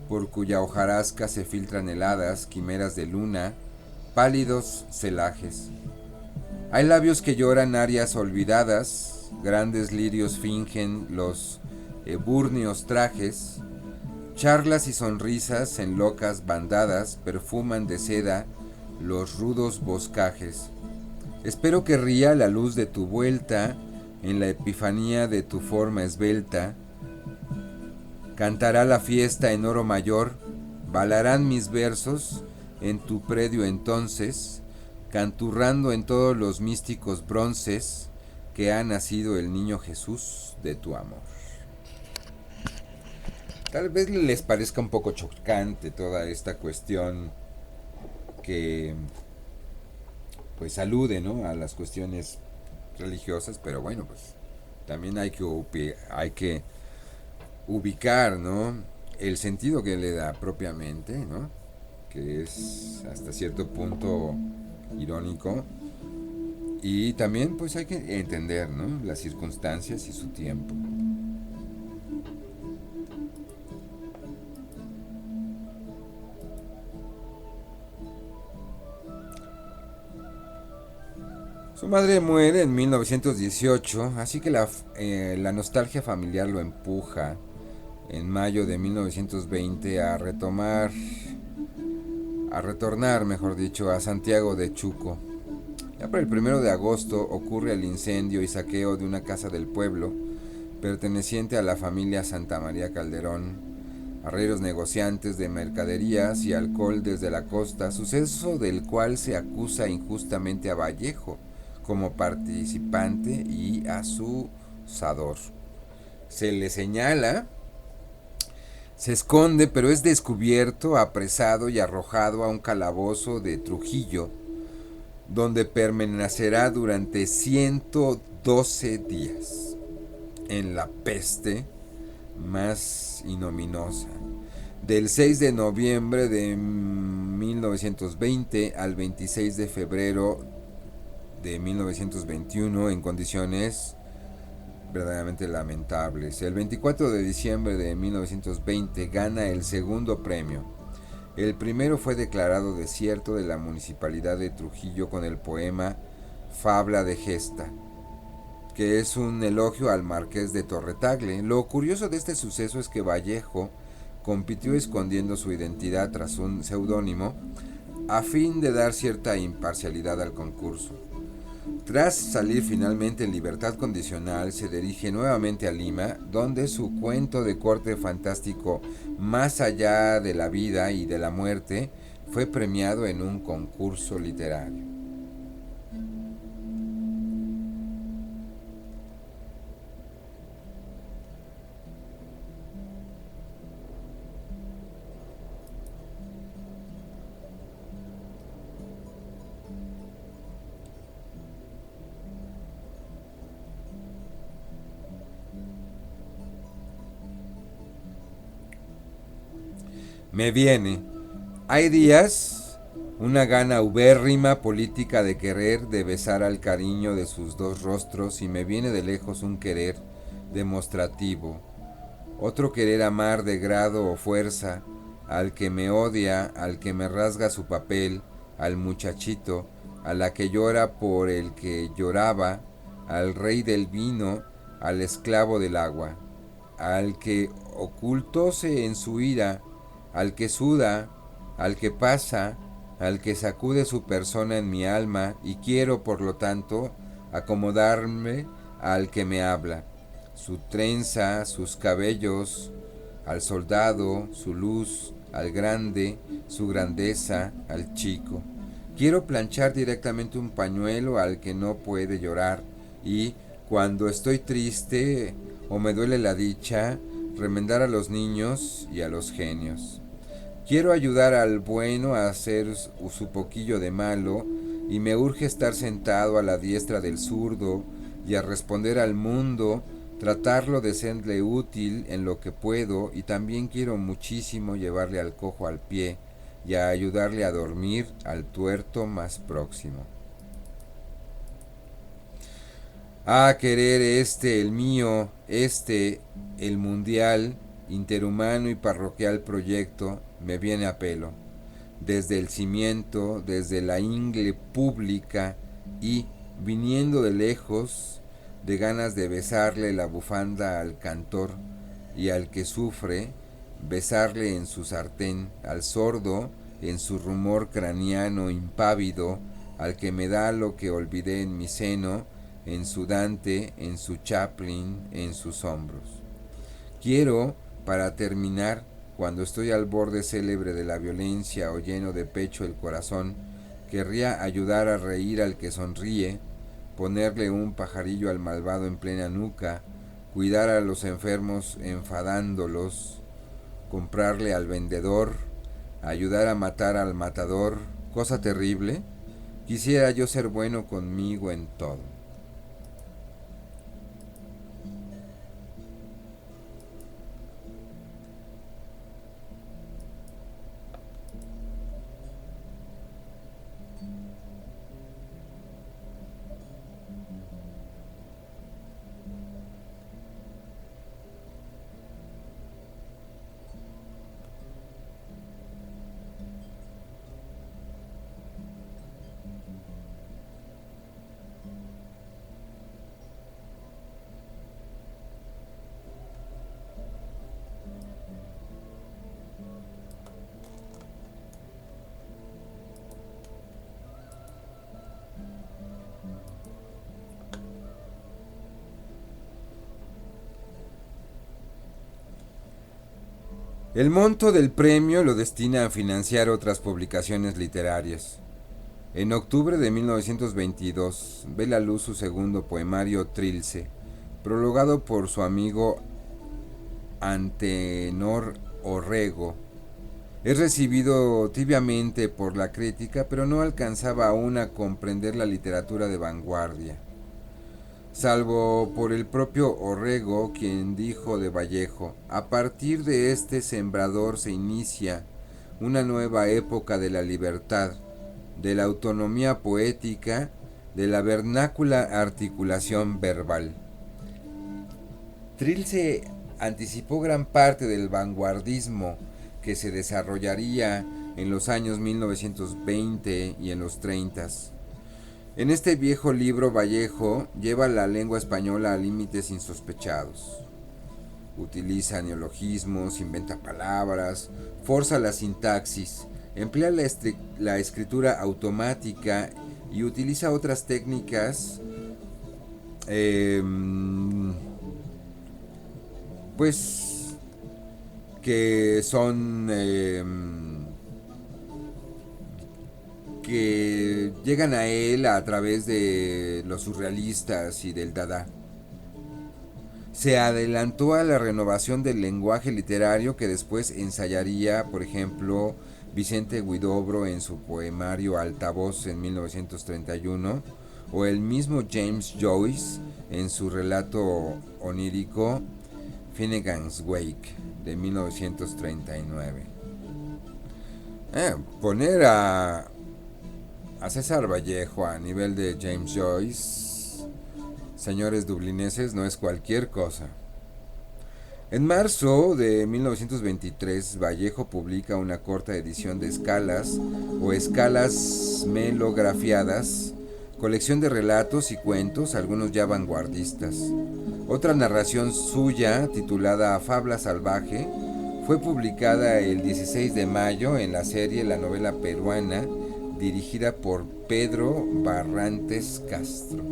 por cuya hojarasca se filtran heladas quimeras de luna, pálidos celajes. Hay labios que lloran arias olvidadas, grandes lirios fingen los ebúrneos trajes, charlas y sonrisas en locas bandadas perfuman de seda los rudos boscajes. Espero que ría la luz de tu vuelta en la epifanía de tu forma esbelta. Cantará la fiesta en oro mayor, balarán mis versos en tu predio entonces, canturrando en todos los místicos bronces que ha nacido el niño Jesús de tu amor. Tal vez les parezca un poco chocante toda esta cuestión que pues alude, ¿no?, a las cuestiones religiosas, pero bueno, pues también hay que ubicar, ¿no?, el sentido que le da propiamente, ¿no?, que es hasta cierto punto irónico Y también pues hay que entender, ¿no?, las circunstancias y su tiempo. Su madre muere en 1918, así que la nostalgia familiar lo empuja en mayo de 1920 a retornar, mejor dicho, a Santiago de Chuco. Ya para el 1 de agosto ocurre el incendio y saqueo de una casa del pueblo perteneciente a la familia Santa María Calderón, arrieros negociantes de mercaderías y alcohol desde la costa, suceso del cual se acusa injustamente a Vallejo como participante y acusador. Se le señala, se esconde, pero es descubierto, apresado y arrojado a un calabozo de Trujillo, donde permanecerá durante 112 días, en la peste más ignominiosa. Del 6 de noviembre de 1920 al 26 de febrero de 1921 en condiciones verdaderamente lamentables. El 24 de diciembre de 1920 gana el segundo premio. El primero fue declarado desierto de la municipalidad de Trujillo con el poema Fabla de Gesta, que es un elogio al marqués de Torretagle. Lo curioso de este suceso es que Vallejo compitió escondiendo su identidad tras un seudónimo a fin de dar cierta imparcialidad al concurso. Tras salir finalmente en libertad condicional, se dirige nuevamente a Lima, donde su cuento de corte fantástico Más allá de la vida y de la muerte fue premiado en un concurso literario. Me viene. Hay días una gana ubérrima política de querer, de besar al cariño de sus dos rostros, y me viene de lejos un querer demostrativo, otro querer amar de grado o fuerza, al que me odia, al que me rasga su papel, al muchachito, a la que llora por el que lloraba, al rey del vino, al esclavo del agua, al que ocultóse en su ira, al que suda, al que pasa, al que sacude su persona en mi alma, y quiero, por lo tanto, acomodarme al que me habla, su trenza, sus cabellos, al soldado, su luz, al grande, su grandeza, al chico. Quiero planchar directamente un pañuelo al que no puede llorar, y cuando estoy triste o me duele la dicha, remendar a los niños y a los genios. Quiero ayudar al bueno a hacer su poquillo de malo, y me urge estar sentado a la diestra del zurdo y a responder al mundo, tratarlo de serle útil en lo que puedo, y también quiero muchísimo llevarle al cojo al pie y a ayudarle a dormir al tuerto más próximo. Ah, querer este, el mío, este, el mundial, interhumano y parroquial proyecto, me viene a pelo. Desde el cimiento, desde la ingle pública y, viniendo de lejos, de ganas de besarle la bufanda al cantor y al que sufre, besarle en su sartén, al sordo, en su rumor craneano impávido, al que me da lo que olvidé en mi seno, en su Dante, en su Chaplin, en sus hombros. Quiero, para terminar, cuando estoy al borde célebre de la violencia o lleno de pecho el corazón, querría ayudar a reír al que sonríe, ponerle un pajarillo al malvado en plena nuca, cuidar a los enfermos enfadándolos, comprarle al vendedor, ayudar a matar al matador, cosa terrible. Quisiera yo ser bueno conmigo en todo. El monto del premio lo destina a financiar otras publicaciones literarias. En octubre de 1922 ve la luz su segundo poemario Trilce, prologado por su amigo Antenor Orrego. Es recibido tibiamente por la crítica, pero no alcanzaba aún a comprender la literatura de vanguardia. Salvo por el propio Orrego, quien dijo de Vallejo: a partir de este sembrador se inicia una nueva época de la libertad, de la autonomía poética, de la vernácula articulación verbal. Trilce anticipó gran parte del vanguardismo que se desarrollaría en los años 1920 y en los 30. En este viejo libro Vallejo lleva la lengua española a límites insospechados. Utiliza neologismos, inventa palabras, forza la sintaxis, emplea la escritura automática y utiliza otras técnicas pues que son que llegan a él a través de los surrealistas y del Dada. Se adelantó a la renovación del lenguaje literario que después ensayaría, por ejemplo, Vicente Huidobro en su poemario Altavoz en 1931, o el mismo James Joyce en su relato onírico Finnegan's Wake de 1939. Poner a César Vallejo a nivel de James Joyce, señores dublineses, no es cualquier cosa. En marzo de 1923, Vallejo publica una corta edición de escalas o escalas melografiadas, colección de relatos y cuentos, algunos ya vanguardistas. Otra narración suya, titulada Fabla Salvaje, fue publicada el 16 de mayo en la serie La novela peruana, dirigida por Pedro Barrantes Castro.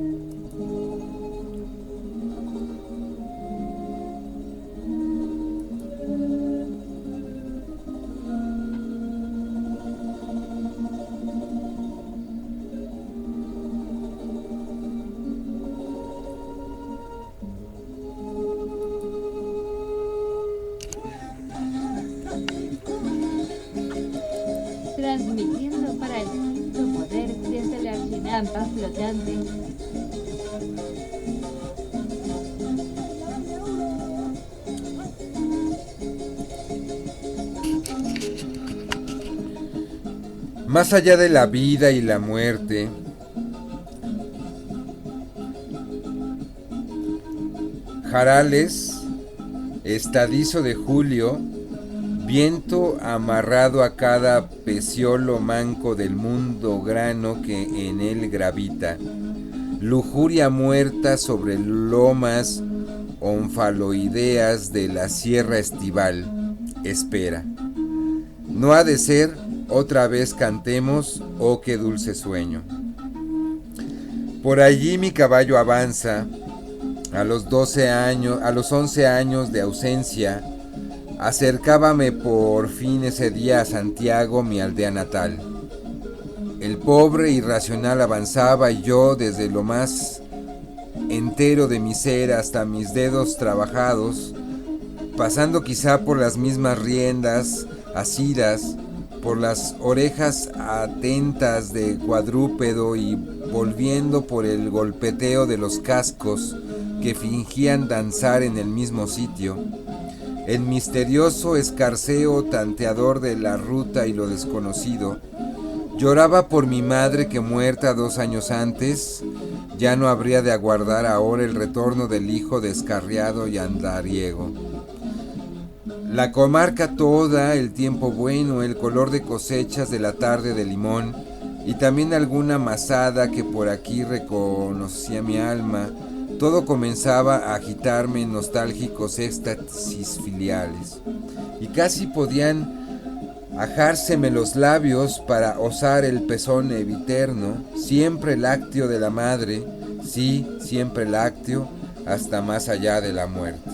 Transmitiendo para el quinto poder desde la chinampa flotante. Más allá de la vida y la muerte, jarales, estadizo de julio, viento amarrado a cada peciolo manco del mundo grano que en él gravita, lujuria muerta sobre lomas onfaloideas de la sierra estival, espera. No ha de ser otra vez cantemos, oh qué dulce sueño. Por allí mi caballo avanza, a los 11 años de ausencia, acercábame por fin ese día a Santiago, mi aldea natal. El pobre irracional avanzaba y yo desde lo más entero de mi ser hasta mis dedos trabajados, pasando quizá por las mismas riendas asidas, por las orejas atentas de cuadrúpedo y volviendo por el golpeteo de los cascos que fingían danzar en el mismo sitio. El misterioso escarceo tanteador de la ruta y lo desconocido. Lloraba por mi madre que muerta 2 años antes, ya no habría de aguardar ahora el retorno del hijo descarriado y andariego. La comarca toda, el tiempo bueno, el color de cosechas de la tarde de limón, y también alguna masada que por aquí reconocía mi alma, todo comenzaba a agitarme en nostálgicos éxtasis filiales, y casi podían ajárseme los labios para osar el pezón eviterno, siempre lácteo de la madre, sí, siempre lácteo, hasta más allá de la muerte.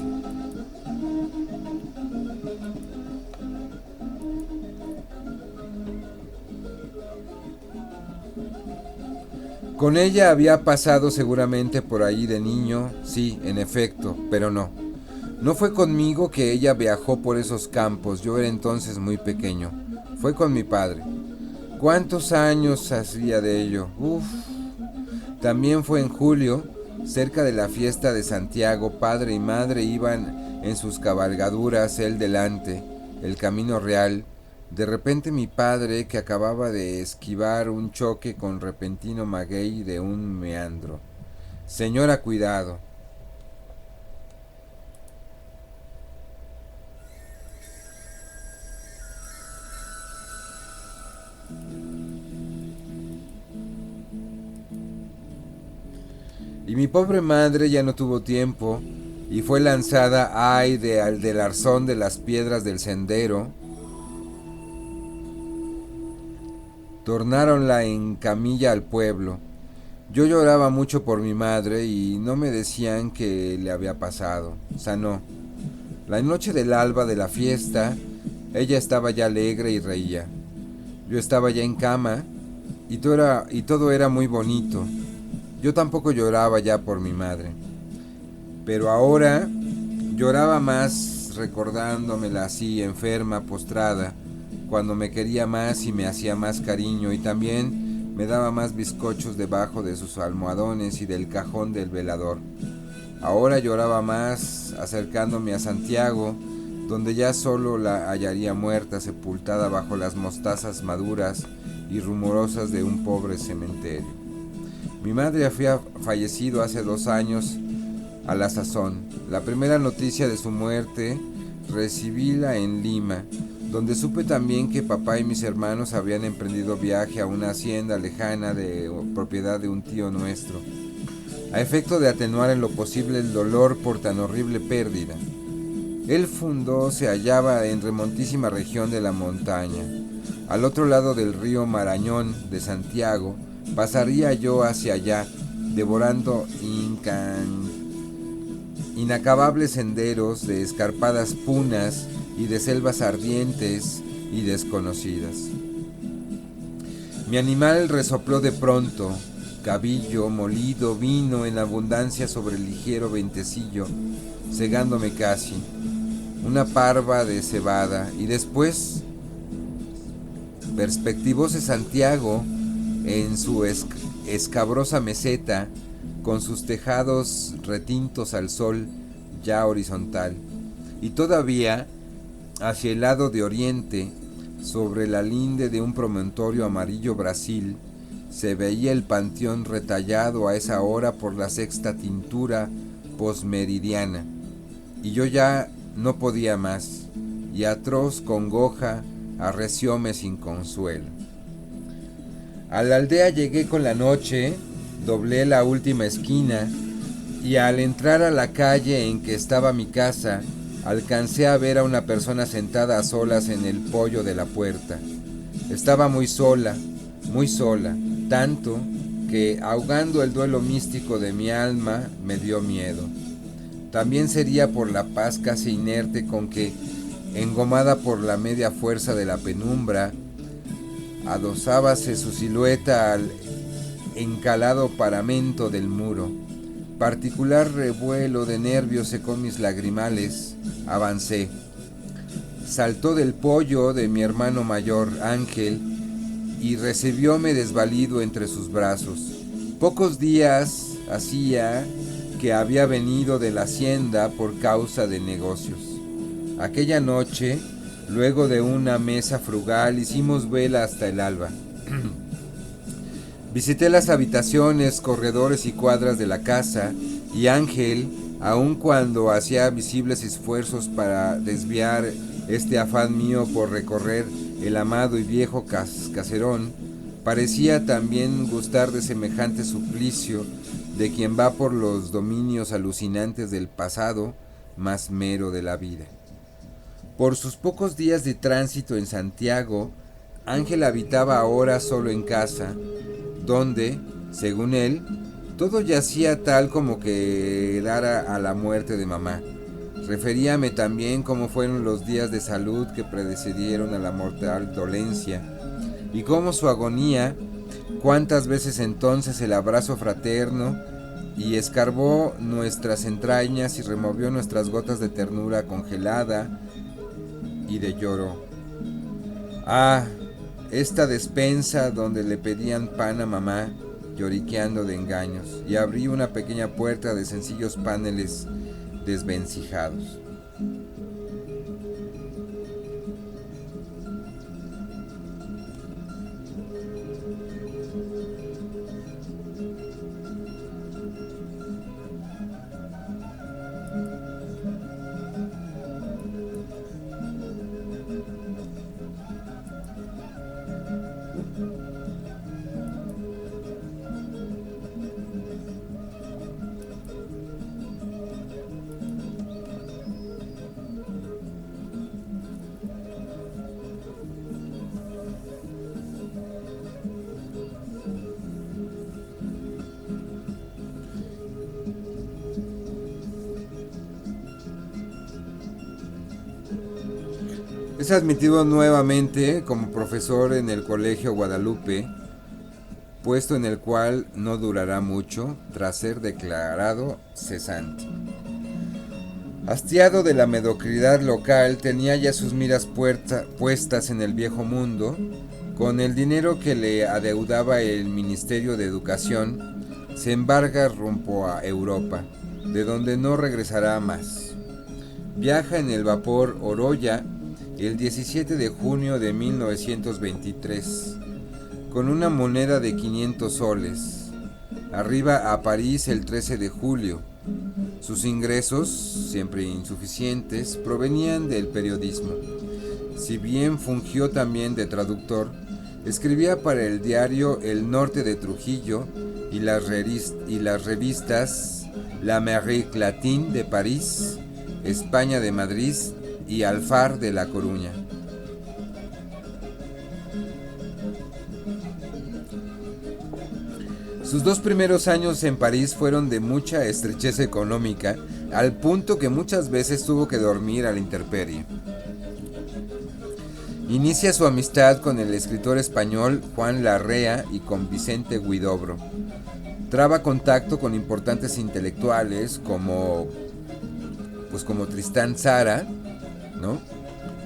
Con ella había pasado seguramente por ahí de niño, sí, en efecto, pero no. No fue conmigo que ella viajó por esos campos, yo era entonces muy pequeño. Fue con mi padre. ¿Cuántos años hacía de ello? Uf. También fue en julio, cerca de la fiesta de Santiago, padre y madre iban en sus cabalgaduras, él delante, el camino real. De repente mi padre, que acababa de esquivar un choque con repentino maguey de un meandro. Señora, cuidado. Y mi pobre madre ya no tuvo tiempo y fue lanzada ay del arzón de las piedras del sendero. Tornáronla en camilla al pueblo. Yo lloraba mucho por mi madre y no me decían qué le había pasado. Sanó. La noche del alba de la fiesta, ella estaba ya alegre y reía. Yo estaba ya en cama y todo era muy bonito. Yo tampoco lloraba ya por mi madre. Pero ahora lloraba más recordándomela así, enferma, postrada, cuando me quería más y me hacía más cariño y también me daba más bizcochos debajo de sus almohadones y del cajón del velador. Ahora lloraba más acercándome a Santiago, donde ya solo la hallaría muerta, sepultada bajo las mostazas maduras y rumorosas de un pobre cementerio. Mi madre había fallecido hace 2 años a la sazón. La primera noticia de su muerte recibíla en Lima, donde supe también que papá y mis hermanos habían emprendido viaje a una hacienda lejana de propiedad de un tío nuestro, a efecto de atenuar en lo posible el dolor por tan horrible pérdida. El fundo se hallaba en remontísima región de la montaña. Al otro lado del río Marañón de Santiago, pasaría yo hacia allá, devorando inacabables senderos de escarpadas punas y de selvas ardientes y desconocidas. Mi animal resopló de pronto, cabillo molido vino en abundancia sobre el ligero ventecillo, cegándome casi, una parva de cebada, y después perspectivóse Santiago en su escabrosa meseta, con sus tejados retintos al sol ya horizontal, y todavía hacia el lado de oriente, sobre la linde de un promontorio amarillo Brasil, se veía el panteón retallado a esa hora por la sexta tintura posmeridiana, y yo ya no podía más, y atroz congoja arrecióme sin consuelo. A la aldea llegué con la noche, doblé la última esquina y al entrar a la calle en que estaba mi casa, alcancé a ver a una persona sentada a solas en el poyo de la puerta. Estaba muy sola, tanto que, ahogando el duelo místico de mi alma, me dio miedo. También sería por la paz casi inerte con que, engomada por la media fuerza de la penumbra, adosábase su silueta al encalado paramento del muro. Particular revuelo de nervios secó mis lagrimales. Avancé. Saltó del poyo de mi hermano mayor, Ángel, y recibióme desvalido entre sus brazos. Pocos días hacía que había venido de la hacienda por causa de negocios. Aquella noche, luego de una mesa frugal, hicimos vela hasta el alba. Visité las habitaciones, corredores y cuadras de la casa, y Ángel, aun cuando hacía visibles esfuerzos para desviar este afán mío por recorrer el amado y viejo caserón, parecía también gustar de semejante suplicio de quien va por los dominios alucinantes del pasado más mero de la vida. Por sus pocos días de tránsito en Santiago, Ángel habitaba ahora solo en casa, donde, según él, todo yacía tal como quedara a la muerte de mamá. Referíame también cómo fueron los días de salud que precedieron a la mortal dolencia, y cómo su agonía Cuántas veces entonces el abrazo fraterno y escarbó nuestras entrañas y removió nuestras gotas de ternura congelada y de lloro. Ah, esta despensa donde le pedían pan a mamá, lloriqueando de engaños, y abrí una pequeña puerta de sencillos paneles desvencijados. Es admitido nuevamente como profesor en el Colegio Guadalupe, puesto en el cual no durará mucho tras ser declarado cesante. Hastiado de la mediocridad local, tenía ya sus miras puestas en el viejo mundo. Con el dinero que le adeudaba el Ministerio de Educación, se embarca rumbo a Europa, de donde no regresará más. Viaja en el vapor Oroya el 17 de junio de 1923, con una moneda de 500 soles. Arriba a París el 13 de julio. Sus ingresos, siempre insuficientes, provenían del periodismo. Si bien fungió también de traductor, escribía para el diario El Norte de Trujillo y las revistas L'Amérique Latine de París, España de Madrid y Alfar de La Coruña. Sus 2 primeros años en París fueron de mucha estrechez económica, al punto que muchas veces tuvo que dormir a la intemperie. Inicia su amistad con el escritor español Juan Larrea y con Vicente Huidobro. Traba contacto con importantes intelectuales como Tristán Tzara, ¿no?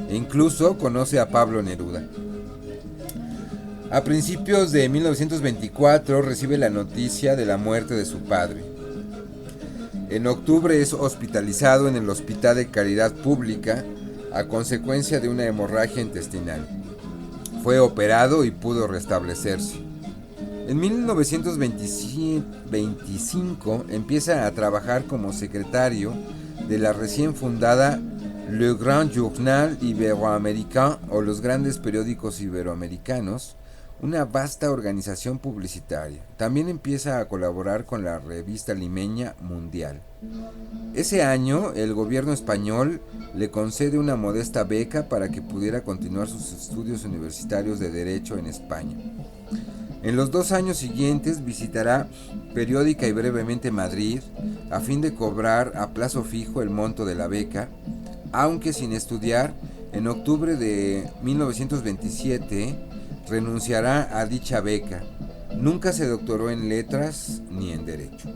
E incluso conoce a Pablo Neruda. A principios de 1924 recibe la noticia de la muerte de su padre. En octubre es hospitalizado en el Hospital de Caridad Pública a consecuencia de una hemorragia intestinal. Fue operado y pudo restablecerse. En 1925 empieza a trabajar como secretario de la recién fundada Le Grand Journal Iberoaméricain, o los grandes periódicos iberoamericanos, una vasta organización publicitaria. También empieza a colaborar con la revista limeña Mundial. Ese año, el gobierno español le concede una modesta beca para que pudiera continuar sus estudios universitarios de Derecho en España. En los 2 años siguientes visitará periódica y brevemente Madrid, a fin de cobrar a plazo fijo el monto de la beca, aunque sin estudiar. En octubre de 1927 renunciará a dicha beca. Nunca se doctoró en letras ni en derecho.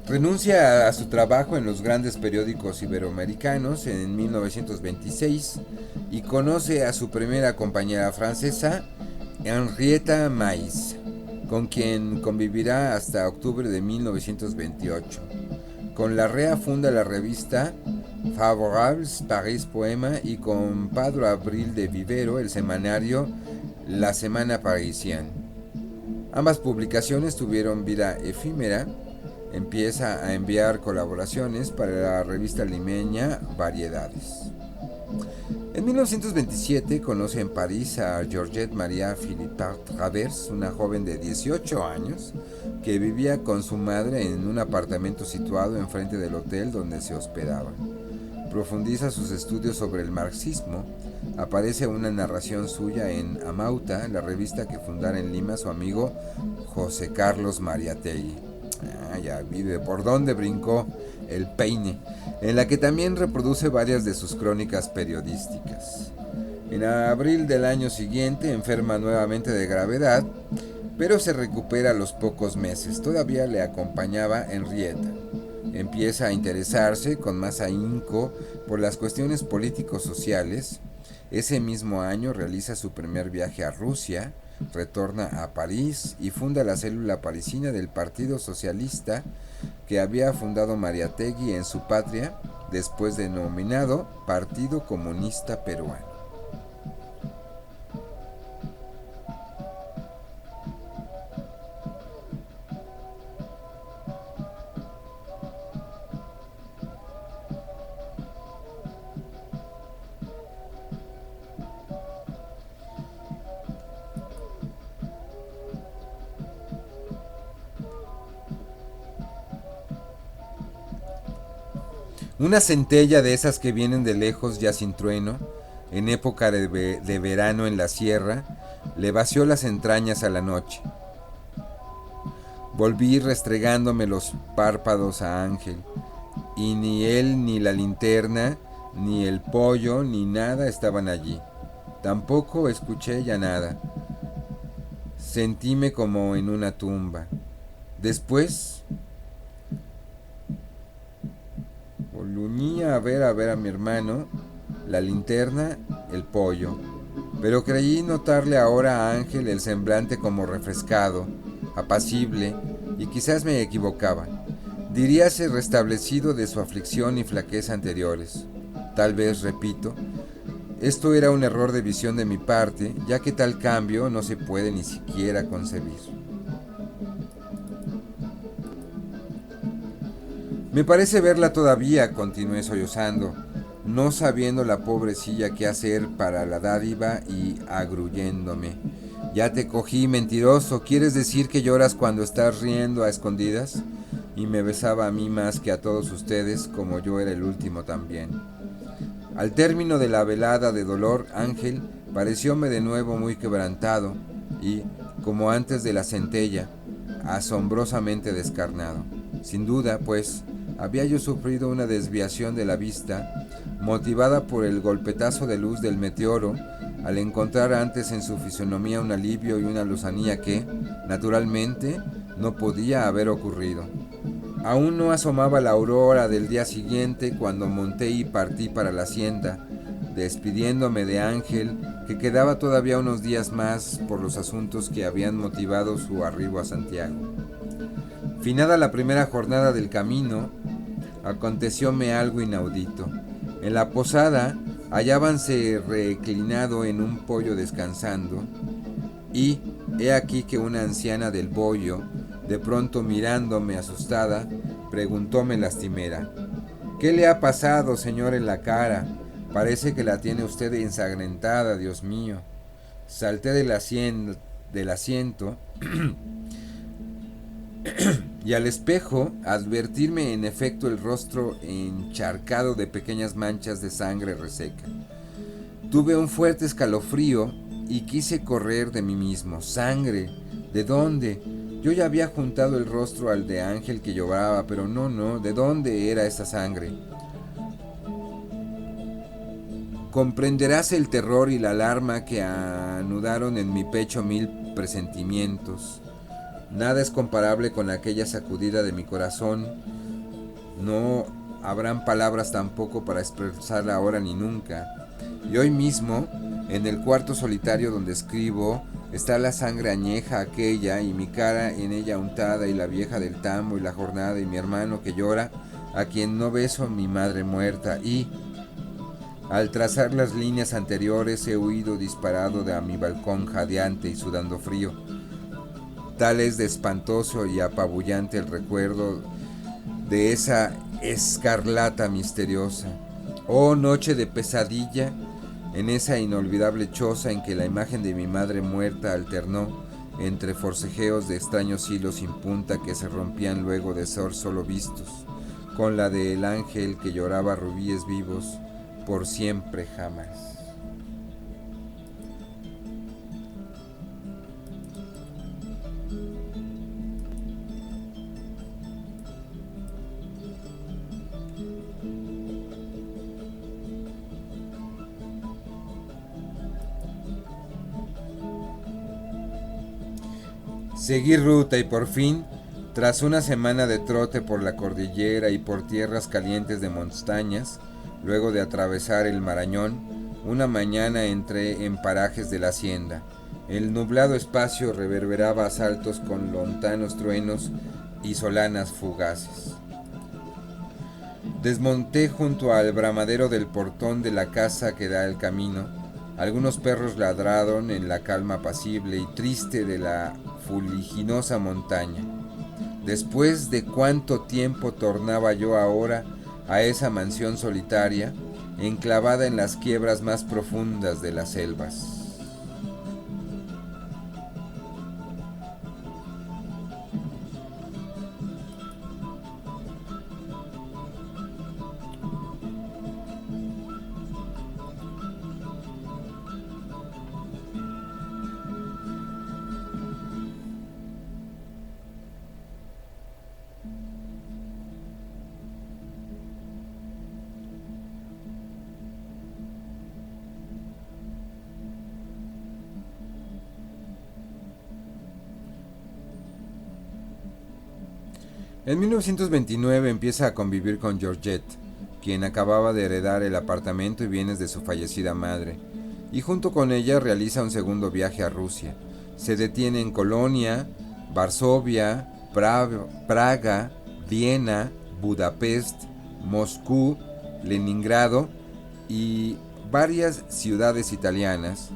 Renuncia a su trabajo en los grandes periódicos iberoamericanos en 1926 y conoce a su primera compañera francesa, Henrietta Maïs, con quien convivirá hasta octubre de 1928. Con Larrea funda la revista Favorables Paris Poema y con Pedro Abril de Vivero el semanario La Semana Parisienne. Ambas publicaciones tuvieron vida efímera. Empieza a enviar colaboraciones para la revista limeña Variedades. En 1927 conoce en París a Georgette Maria Philippard Travers, una joven de 18 años que vivía con su madre en un apartamento situado enfrente del hotel donde se hospedaba. Profundiza sus estudios sobre el marxismo. Aparece una narración suya en Amauta, la revista que fundara en Lima su amigo José Carlos Mariátegui. Ya vi de por dónde brincó el peine, en la que también reproduce varias de sus crónicas periodísticas. En abril del año siguiente enferma nuevamente de gravedad, pero se recupera a los pocos meses. Todavía le acompañaba Henrietta. Empieza a interesarse con más ahínco por las cuestiones político-sociales. Ese mismo año realiza su primer viaje a Rusia, retorna a París y funda la célula parisina del Partido Socialista que había fundado Mariátegui en su patria, después denominado Partido Comunista Peruano. Una centella de esas que vienen de lejos ya sin trueno, en época de verano en la sierra, le vació las entrañas a la noche. Volví restregándome los párpados a Ángel, y ni él, ni la linterna, ni el pollo, ni nada estaban allí. Tampoco escuché ya nada. Sentíme como en una tumba. Después volunía a ver a mi hermano, la linterna, el pollo. Pero creí notarle ahora a Ángel el semblante como refrescado, apacible, y quizás me equivocaba. Diríase restablecido de su aflicción y flaqueza anteriores. Tal vez, repito, esto era un error de visión de mi parte, ya que tal cambio no se puede ni siquiera concebir. Me parece verla todavía, continué sollozando, no sabiendo la pobrecilla qué hacer para la dádiva y agruyéndome. Ya te cogí, mentiroso, ¿quieres decir que lloras cuando estás riendo a escondidas? Y me besaba a mí más que a todos ustedes, como yo era el último también. Al término de la velada de dolor, Ángel parecióme de nuevo muy quebrantado y, como antes de la centella, asombrosamente descarnado. Sin duda, pues, había yo sufrido una desviación de la vista, motivada por el golpetazo de luz del meteoro, al encontrar antes en su fisonomía un alivio y una lozanía que, naturalmente, no podía haber ocurrido. Aún no asomaba la aurora del día siguiente cuando monté y partí para la hacienda, despidiéndome de Ángel, que quedaba todavía unos días más por los asuntos que habían motivado su arribo a Santiago. Finada la primera jornada del camino, acontecióme algo inaudito. En la posada hallábanse reclinado en un poyo descansando, y he aquí que una anciana del bollo, de pronto mirándome asustada, preguntóme lastimera: ¿qué le ha pasado, señor, en la cara? Parece que la tiene usted ensangrentada, Dios mío. Salté del asiento y al espejo advertirme en efecto el rostro encharcado de pequeñas manchas de sangre reseca. Tuve un fuerte escalofrío y quise correr de mí mismo. ¿Sangre? ¿De dónde? Yo ya había juntado el rostro al de Ángel que lloraba, pero no, ¿de dónde era esa sangre? Comprenderás el terror y la alarma que anudaron en mi pecho mil presentimientos. Nada es comparable con aquella sacudida de mi corazón. No habrán palabras tampoco para expresarla ahora ni nunca. Y hoy mismo, en el cuarto solitario donde escribo, está la sangre añeja aquella y mi cara en ella untada, y la vieja del tambo y la jornada y mi hermano que llora, a quien no beso, mi madre muerta. Y al trazar las líneas anteriores he huido disparado de a mi balcón jadeante y sudando frío. Tal es de espantoso y apabullante el recuerdo de esa escarlata misteriosa. Oh, noche de pesadilla, en esa inolvidable choza en que la imagen de mi madre muerta alternó entre forcejeos de extraños hilos sin punta que se rompían luego de ser solo vistos, con la del ángel que lloraba rubíes vivos por siempre jamás. Seguí ruta y por fin, tras una semana de trote por la cordillera y por tierras calientes de montañas, luego de atravesar el Marañón, una mañana entré en parajes de la hacienda. El nublado espacio reverberaba a saltos con lontanos truenos y solanas fugaces. Desmonté junto al bramadero del portón de la casa que da al camino. Algunos perros ladraron en la calma apacible y triste de la fuliginosa montaña. Después de cuánto tiempo tornaba yo ahora a esa mansión solitaria, enclavada en las quiebras más profundas de las selvas. En 1929 empieza a convivir con Georgette, quien acababa de heredar el apartamento y bienes de su fallecida madre, y junto con ella realiza un segundo viaje a Rusia. Se detiene en Colonia, Varsovia, Praga, Viena, Budapest, Moscú, Leningrado y varias ciudades italianas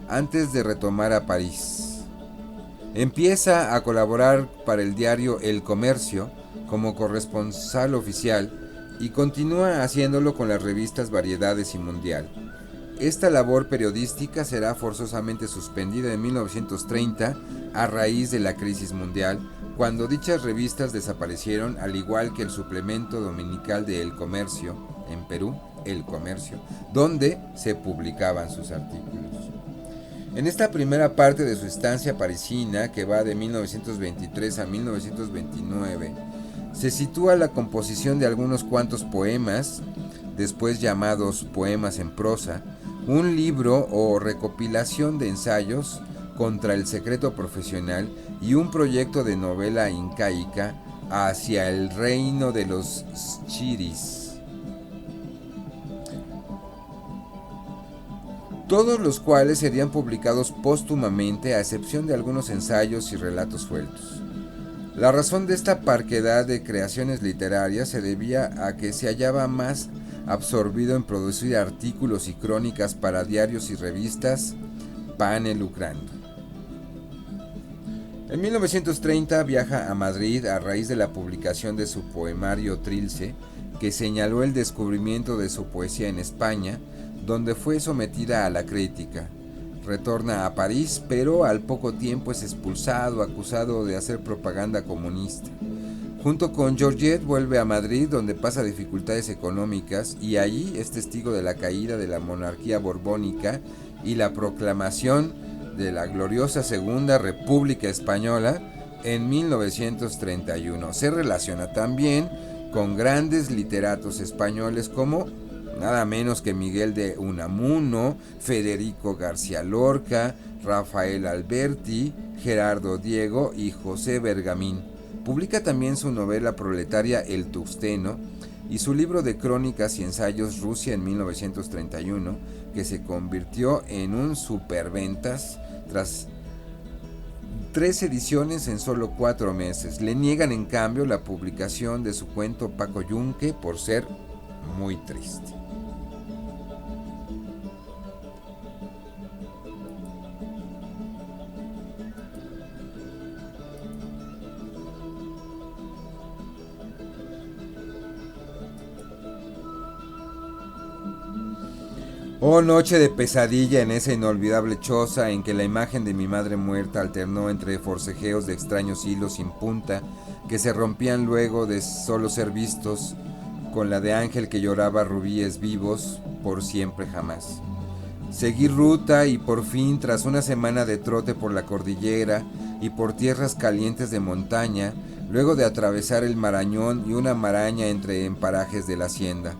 antes de retomar a París. Empieza a colaborar para el diario El Comercio como corresponsal oficial y continúa haciéndolo con las revistas Variedades y Mundial. Esta labor periodística será forzosamente suspendida en 1930 a raíz de la crisis mundial, cuando dichas revistas desaparecieron, al igual que el suplemento dominical de El Comercio, en Perú, El Comercio, donde se publicaban sus artículos. En esta primera parte de su estancia parisina, que va de 1923 a 1929, se sitúa la composición de algunos cuantos poemas, después llamados poemas en prosa, un libro o recopilación de ensayos contra el secreto profesional y un proyecto de novela incaica hacia el reino de los Schiris. Todos los cuales serían publicados póstumamente a excepción de algunos ensayos y relatos sueltos. La razón de esta parquedad de creaciones literarias se debía a que se hallaba más absorbido en producir artículos y crónicas para diarios y revistas, pane lucrando. En 1930 viaja a Madrid a raíz de la publicación de su poemario Trilce, que señaló el descubrimiento de su poesía en España, donde fue sometida a la crítica. Retorna a París, pero al poco tiempo es expulsado, acusado de hacer propaganda comunista. Junto con Georgette vuelve a Madrid, donde pasa dificultades económicas, y allí es testigo de la caída de la monarquía borbónica y la proclamación de la gloriosa Segunda República Española en 1931. Se relaciona también con grandes literatos españoles como nada menos que Miguel de Unamuno, Federico García Lorca, Rafael Alberti, Gerardo Diego y José Bergamín. Publica también su novela proletaria El Tusteno y su libro de crónicas y ensayos Rusia en 1931, que se convirtió en un superventas tras 3 ediciones en solo 4 meses. Le niegan en cambio la publicación de su cuento Paco Yunque por ser muy triste. Oh, noche de pesadilla en esa inolvidable choza en que la imagen de mi madre muerta alternó entre forcejeos de extraños hilos sin punta que se rompían luego de solo ser vistos, con la de ángel que lloraba rubíes vivos por siempre jamás. Seguí ruta y por fin, tras una semana de trote por la cordillera y por tierras calientes de montaña, luego de atravesar el Marañón y una maraña entre parajes de la hacienda,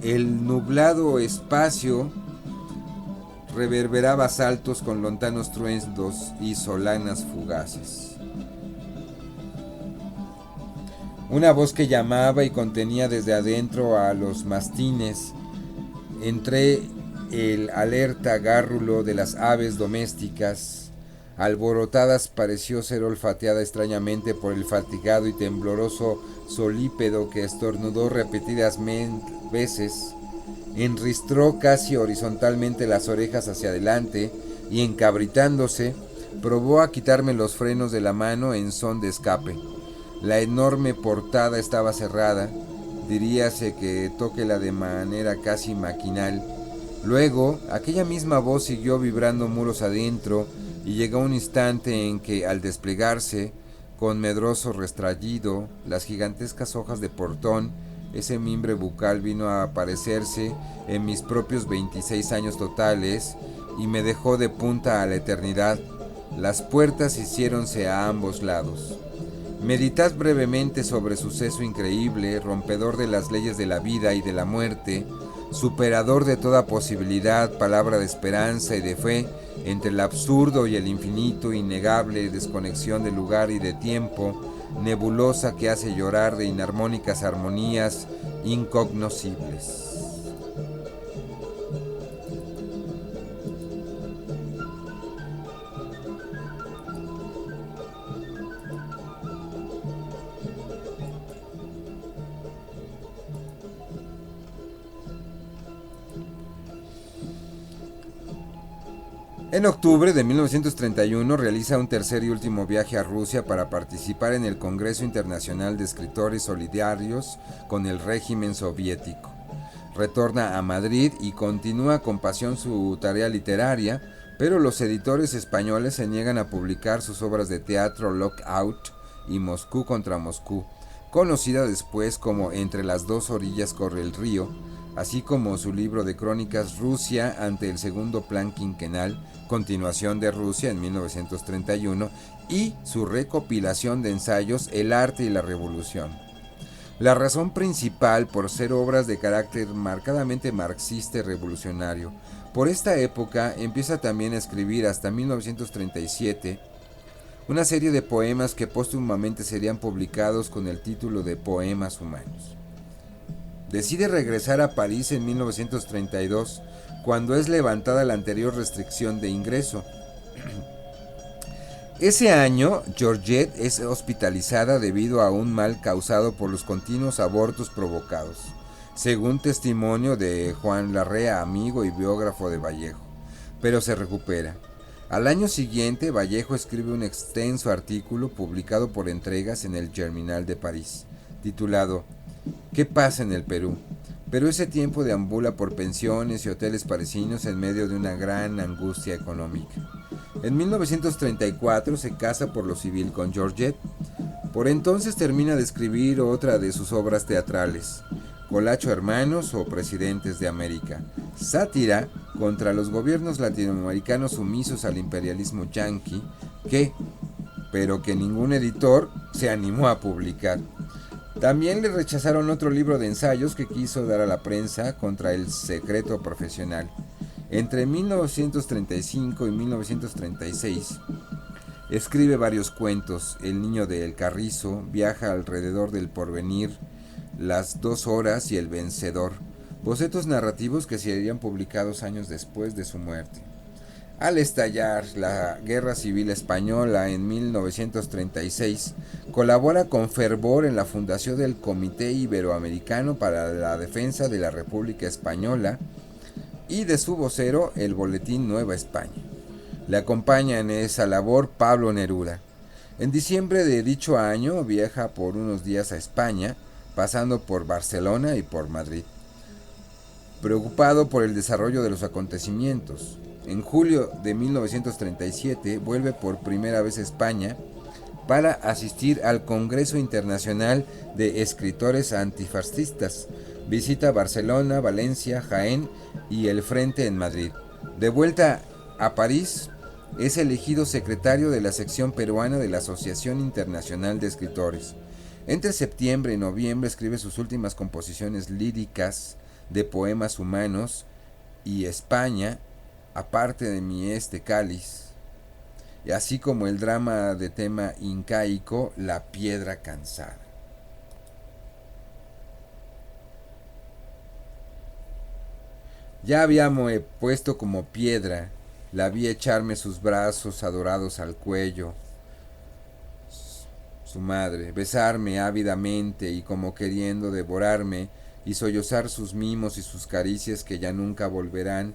el nublado espacio reverberaba saltos con lontanos truenos y solanas fugaces. Una voz que llamaba y contenía desde adentro a los mastines. Entre el alerta gárrulo de las aves domésticas, alborotadas, pareció ser olfateada extrañamente por el fatigado y tembloroso solípedo que estornudó repetidas veces, enristró casi horizontalmente las orejas hacia adelante y, encabritándose, probó a quitarme los frenos de la mano en son de escape. La enorme portada estaba cerrada, diríase que tóquela de manera casi maquinal. Luego, aquella misma voz siguió vibrando muros adentro y llegó un instante en que, al desplegarse, con medroso restrallido, las gigantescas hojas de portón, ese mimbre bucal vino a aparecerse en mis propios 26 años totales y me dejó de punta a la eternidad. Las puertas hiciéronse a ambos lados. Meditad brevemente sobre suceso increíble, rompedor de las leyes de la vida y de la muerte, superador de toda posibilidad, palabra de esperanza y de fe, entre el absurdo y el infinito, innegable desconexión de lugar y de tiempo, nebulosa que hace llorar de inarmónicas armonías incognoscibles. En octubre de 1931 realiza un tercer y último viaje a Rusia para participar en el Congreso Internacional de Escritores Solidarios con el régimen soviético. Retorna a Madrid y continúa con pasión su tarea literaria, pero los editores españoles se niegan a publicar sus obras de teatro Lockout y Moscú contra Moscú, conocida después como Entre las dos orillas corre el río, así como su libro de crónicas Rusia ante el segundo plan quinquenal, continuación de Rusia en 1931, y su recopilación de ensayos El arte y la revolución. La razón principal por ser obras de carácter marcadamente marxista y revolucionario. Por esta época empieza también a escribir hasta 1937 una serie de poemas que póstumamente serían publicados con el título de Poemas Humanos. Decide regresar a París en 1932, cuando es levantada la anterior restricción de ingreso. Ese año, Georgette es hospitalizada debido a un mal causado por los continuos abortos provocados, según testimonio de Juan Larrea, amigo y biógrafo de Vallejo, pero se recupera. Al año siguiente, Vallejo escribe un extenso artículo publicado por entregas en el Germinal de París, titulado ¿Qué pasa en el Perú? Pero ese tiempo deambula por pensiones y hoteles parisinos en medio de una gran angustia económica. En 1934 se casa por lo civil con Georgette. Por entonces termina de escribir otra de sus obras teatrales, Colacho Hermanos o Presidentes de América, sátira contra los gobiernos latinoamericanos sumisos al imperialismo yanqui, pero que ningún editor se animó a publicar. También le rechazaron otro libro de ensayos que quiso dar a la prensa contra el secreto profesional. Entre 1935 y 1936 escribe varios cuentos: El niño de El Carrizo, Viaja alrededor del porvenir, Las 2 horas y El vencedor, bocetos narrativos que serían publicados años después de su muerte. Al estallar la Guerra Civil Española en 1936, colabora con fervor en la fundación del Comité Iberoamericano para la Defensa de la República Española y de su vocero, el Boletín Nueva España. Le acompaña en esa labor Pablo Neruda. En diciembre de dicho año viaja por unos días a España, pasando por Barcelona y por Madrid. Preocupado por el desarrollo de los acontecimientos, en julio de 1937 vuelve por primera vez a España para asistir al Congreso Internacional de Escritores Antifascistas. Visita Barcelona, Valencia, Jaén y el Frente en Madrid. De vuelta a París, es elegido secretario de la sección peruana de la Asociación Internacional de Escritores. Entre septiembre y noviembre escribe sus últimas composiciones líricas de Poemas Humanos y España, aparte de mi cáliz, y así como el drama de tema incaico La Piedra Cansada. Ya habíame puesto como piedra, la vi echarme sus brazos adorados al cuello, su madre, besarme ávidamente y como queriendo devorarme, y sollozar sus mimos y sus caricias que ya nunca volverán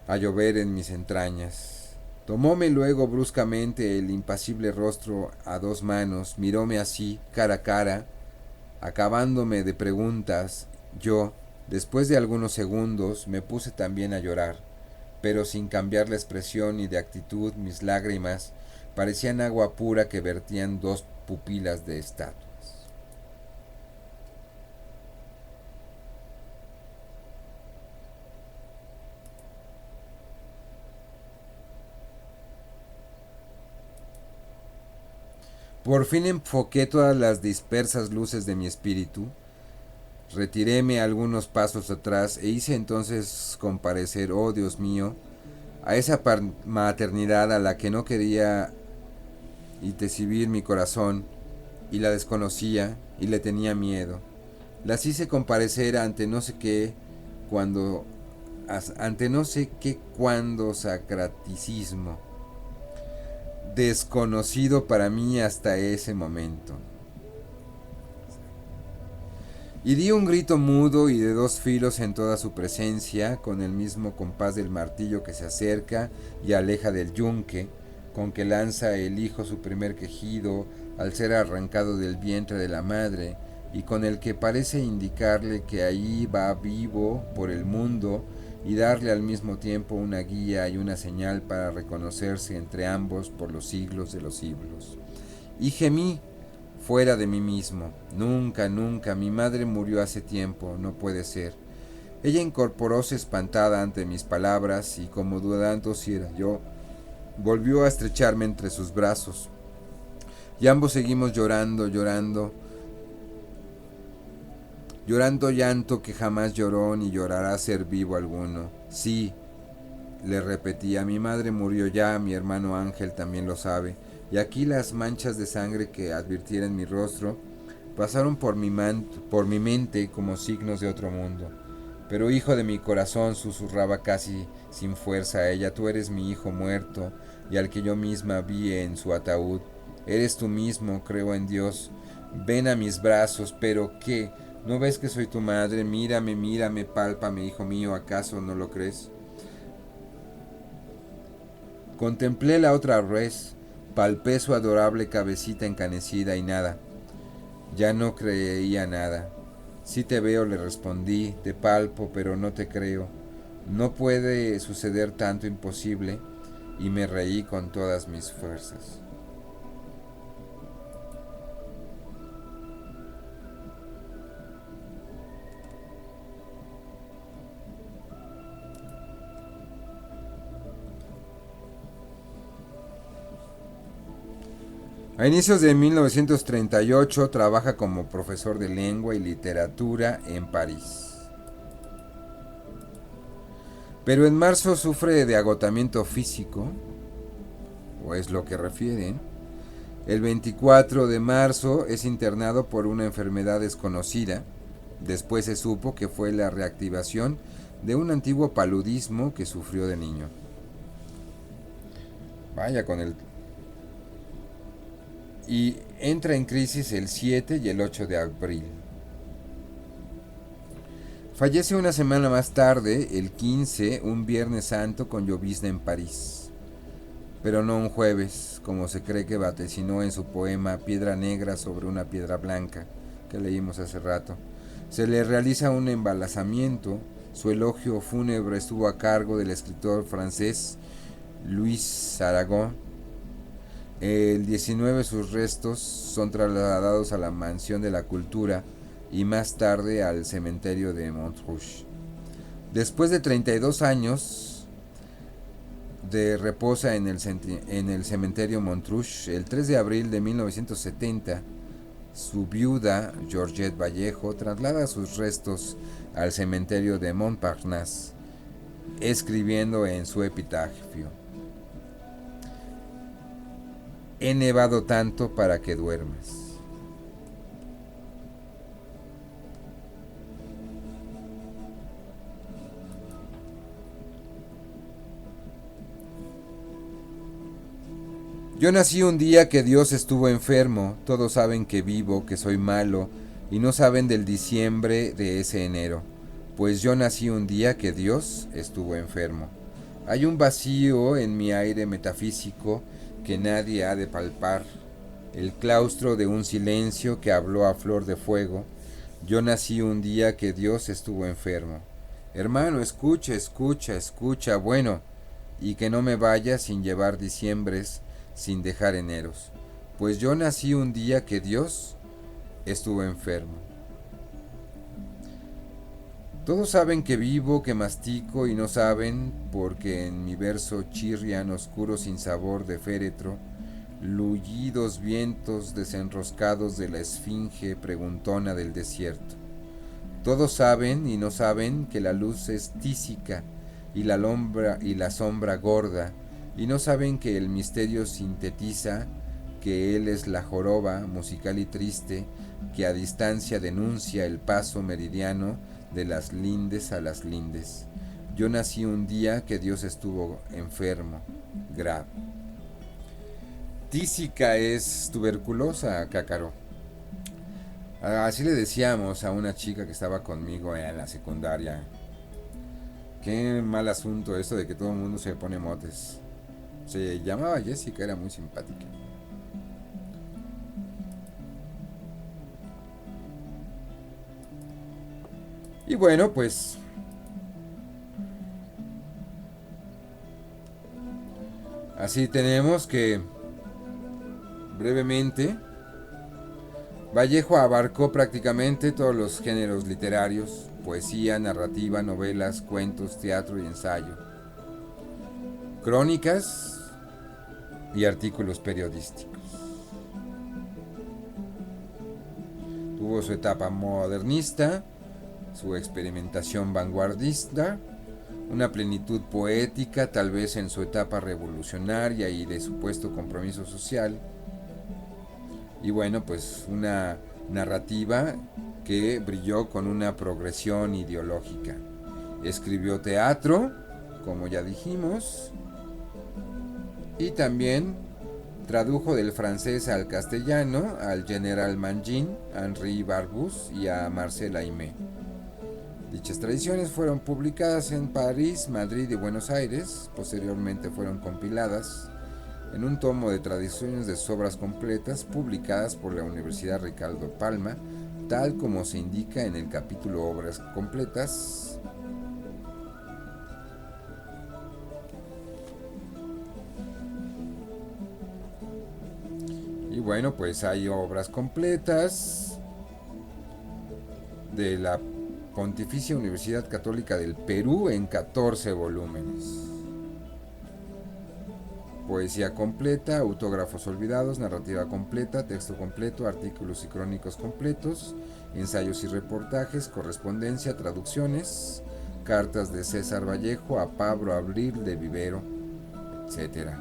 a llover en mis entrañas. Tomóme luego bruscamente el impasible rostro a dos manos, miróme así, cara a cara, acabándome de preguntas. Yo, después de algunos segundos, me puse también a llorar, pero sin cambiar la expresión ni de actitud. Mis lágrimas parecían agua pura que vertían dos pupilas de estatua. Por fin enfoqué todas las dispersas luces de mi espíritu, retiréme algunos pasos atrás e hice entonces comparecer, oh Dios mío, a esa maternidad a la que no quería y recibir mi corazón, y la desconocía y le tenía miedo. Las hice comparecer ante no sé qué, cuando ante no sé qué cuando sacraticismo, desconocido para mí hasta ese momento. Y di un grito mudo y de dos filos en toda su presencia, con el mismo compás del martillo que se acerca y aleja del yunque, con que lanza el hijo su primer quejido al ser arrancado del vientre de la madre, y con el que parece indicarle que ahí va vivo por el mundo y darle al mismo tiempo una guía y una señal para reconocerse entre ambos por los siglos de los siglos. Y gemí fuera de mí mismo. Nunca, nunca, mi madre murió hace tiempo, no puede ser. Ella incorporóse espantada ante mis palabras y como dudando si era yo, volvió a estrecharme entre sus brazos. Y ambos seguimos llorando, llorando llanto que jamás lloró ni llorará ser vivo alguno. Sí, le repetía, mi madre murió ya, mi hermano Ángel también lo sabe. Y aquí las manchas de sangre que advirtiera en mi rostro pasaron por mi mente como signos de otro mundo. Pero hijo de mi corazón, susurraba casi sin fuerza a ella, tú eres mi hijo muerto y al que yo misma vi en su ataúd. Eres tú mismo, creo en Dios. Ven a mis brazos, pero ¿qué? ¿No ves que soy tu madre? Mírame, mírame, pálpame, hijo mío, ¿acaso no lo crees? Contemplé la otra res, palpé su adorable cabecita encanecida y nada. Ya no creía nada. Sí te veo, le respondí, te palpo, pero no te creo. No puede suceder tanto imposible, y me reí con todas mis fuerzas. A inicios de 1938 trabaja como profesor de lengua y literatura en París. Pero en marzo sufre de agotamiento físico, o es lo que refieren. El 24 de marzo es internado por una enfermedad desconocida. Después se supo que fue la reactivación de un antiguo paludismo que sufrió de niño. Vaya con el... Y entra en crisis el 7 y el 8 de abril. Fallece una semana más tarde, el 15, un Viernes Santo con llovizna en París. Pero no un jueves, como se cree que vaticinó en su poema Piedra Negra sobre una piedra blanca, que leímos hace rato. Se le realiza un embalsamamiento. Su elogio fúnebre estuvo a cargo del escritor francés Louis Aragon. El 19 sus restos son trasladados a la Mansión de la Cultura y más tarde al cementerio de Montrouge. Después de 32 años de reposa en el cementerio Montrouge, el 3 de abril de 1970, su viuda, Georgette Vallejo, traslada sus restos al cementerio de Montparnasse, escribiendo en su epitafio: he nevado tanto para que duermas. Yo nací un día que Dios estuvo enfermo, todos saben que vivo, que soy malo, y no saben del diciembre de ese enero, pues yo nací un día que Dios estuvo enfermo. Hay un vacío en mi aire metafísico que nadie ha de palpar, el claustro de un silencio que habló a flor de fuego. Yo nací un día que Dios estuvo enfermo. Hermano, escucha, escucha, escucha, bueno, y que no me vaya sin llevar diciembres, sin dejar eneros, pues yo nací un día que Dios estuvo enfermo. Todos saben que vivo, que mastico y no saben, porque en mi verso chirrian oscuros sin sabor de féretro, lullidos vientos desenroscados de la esfinge preguntona del desierto. Todos saben y no saben que la luz es tísica y la sombra gorda, y no saben que el misterio sintetiza, que él es la joroba musical y triste que a distancia denuncia el paso meridiano de las lindes a las lindes. Yo nací un día que Dios estuvo enfermo, grave. Tísica es tuberculosa, cácaro. Así le decíamos a una chica que estaba conmigo en la secundaria. Qué mal asunto esto de que todo el mundo se pone motes. Se llamaba Jessica, era muy simpática. Y bueno, pues así tenemos que brevemente Vallejo abarcó prácticamente todos los géneros literarios: poesía, narrativa, novelas, cuentos, teatro y ensayo, crónicas y artículos periodísticos. Tuvo su etapa modernista, su experimentación vanguardista, una plenitud poética, tal vez en su etapa revolucionaria y de supuesto compromiso social. Y bueno, pues una narrativa que brilló con una progresión ideológica. Escribió teatro, como ya dijimos, y también tradujo del francés al castellano al general Mangin, a Henri Barbusse y a Marcel Aimé. Dichas tradiciones fueron publicadas en París, Madrid y Buenos Aires. Posteriormente fueron compiladas en un tomo de traducciones de sus obras completas publicadas por la Universidad Ricardo Palma, tal como se indica en el capítulo Obras Completas. Y bueno, pues hay obras completas de la Pontificia Universidad Católica del Perú en 14 volúmenes. Poesía completa, autógrafos olvidados, narrativa completa, texto completo, artículos y crónicos completos, ensayos y reportajes, correspondencia, traducciones, cartas de César Vallejo a Pablo Abril de Vivero, etc.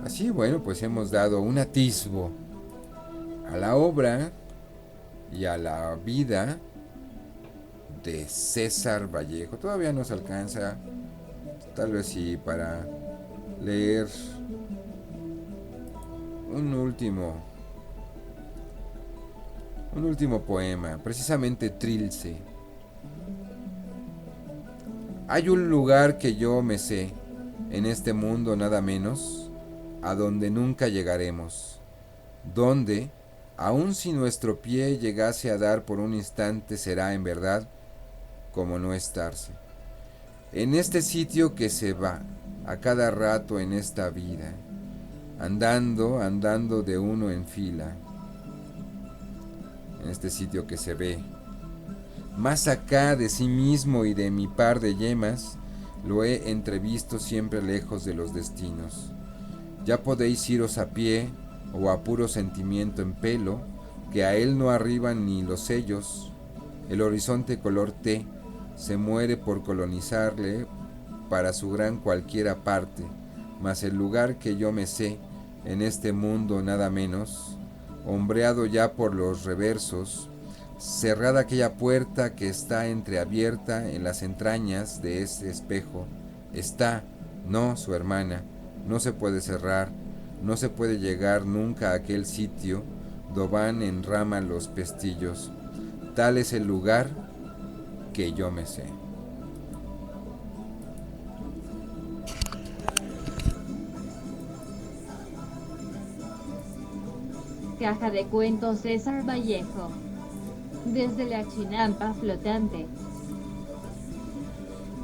Así, bueno, pues hemos dado un atisbo a la obra y a la vida de César Vallejo. Todavía nos alcanza, tal vez sí, para leer un último poema, precisamente Trilce. Hay un lugar que yo me sé, en este mundo nada menos, a donde nunca llegaremos, donde, aun si nuestro pie llegase a dar por un instante, será en verdad como no estarse. En este sitio que se va a cada rato en esta vida, andando, andando de uno en fila, en este sitio que se ve, más acá de sí mismo y de mi par de yemas, lo he entrevisto siempre lejos de los destinos. Ya podéis iros a pie o a puro sentimiento en pelo, que a él no arriban ni los sellos. El horizonte color té se muere por colonizarle para su gran cualquiera parte, mas el lugar que yo me sé, en este mundo nada menos, hombreado ya por los reversos, cerrada aquella puerta que está entreabierta en las entrañas de ese espejo, está, No, su hermana, no se puede cerrar, no se puede llegar nunca a aquel sitio do van en rama los pestillos. Tal es el lugar que yo me sé. Caja de cuentos César Vallejo. Desde la chinampa flotante.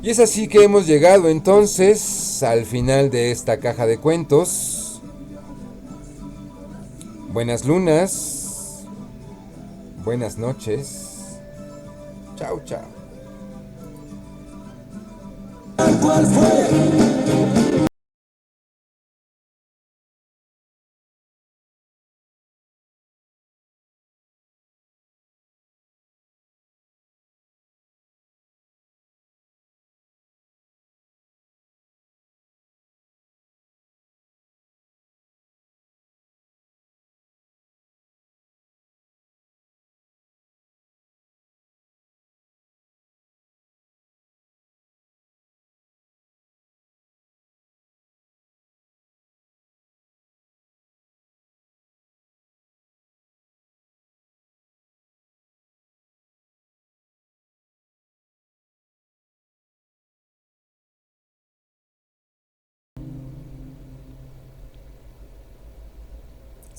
Y es así que hemos llegado entonces al final de esta caja de cuentos. Buenas lunas, buenas noches. Chao, chao. ¿Cuál fue?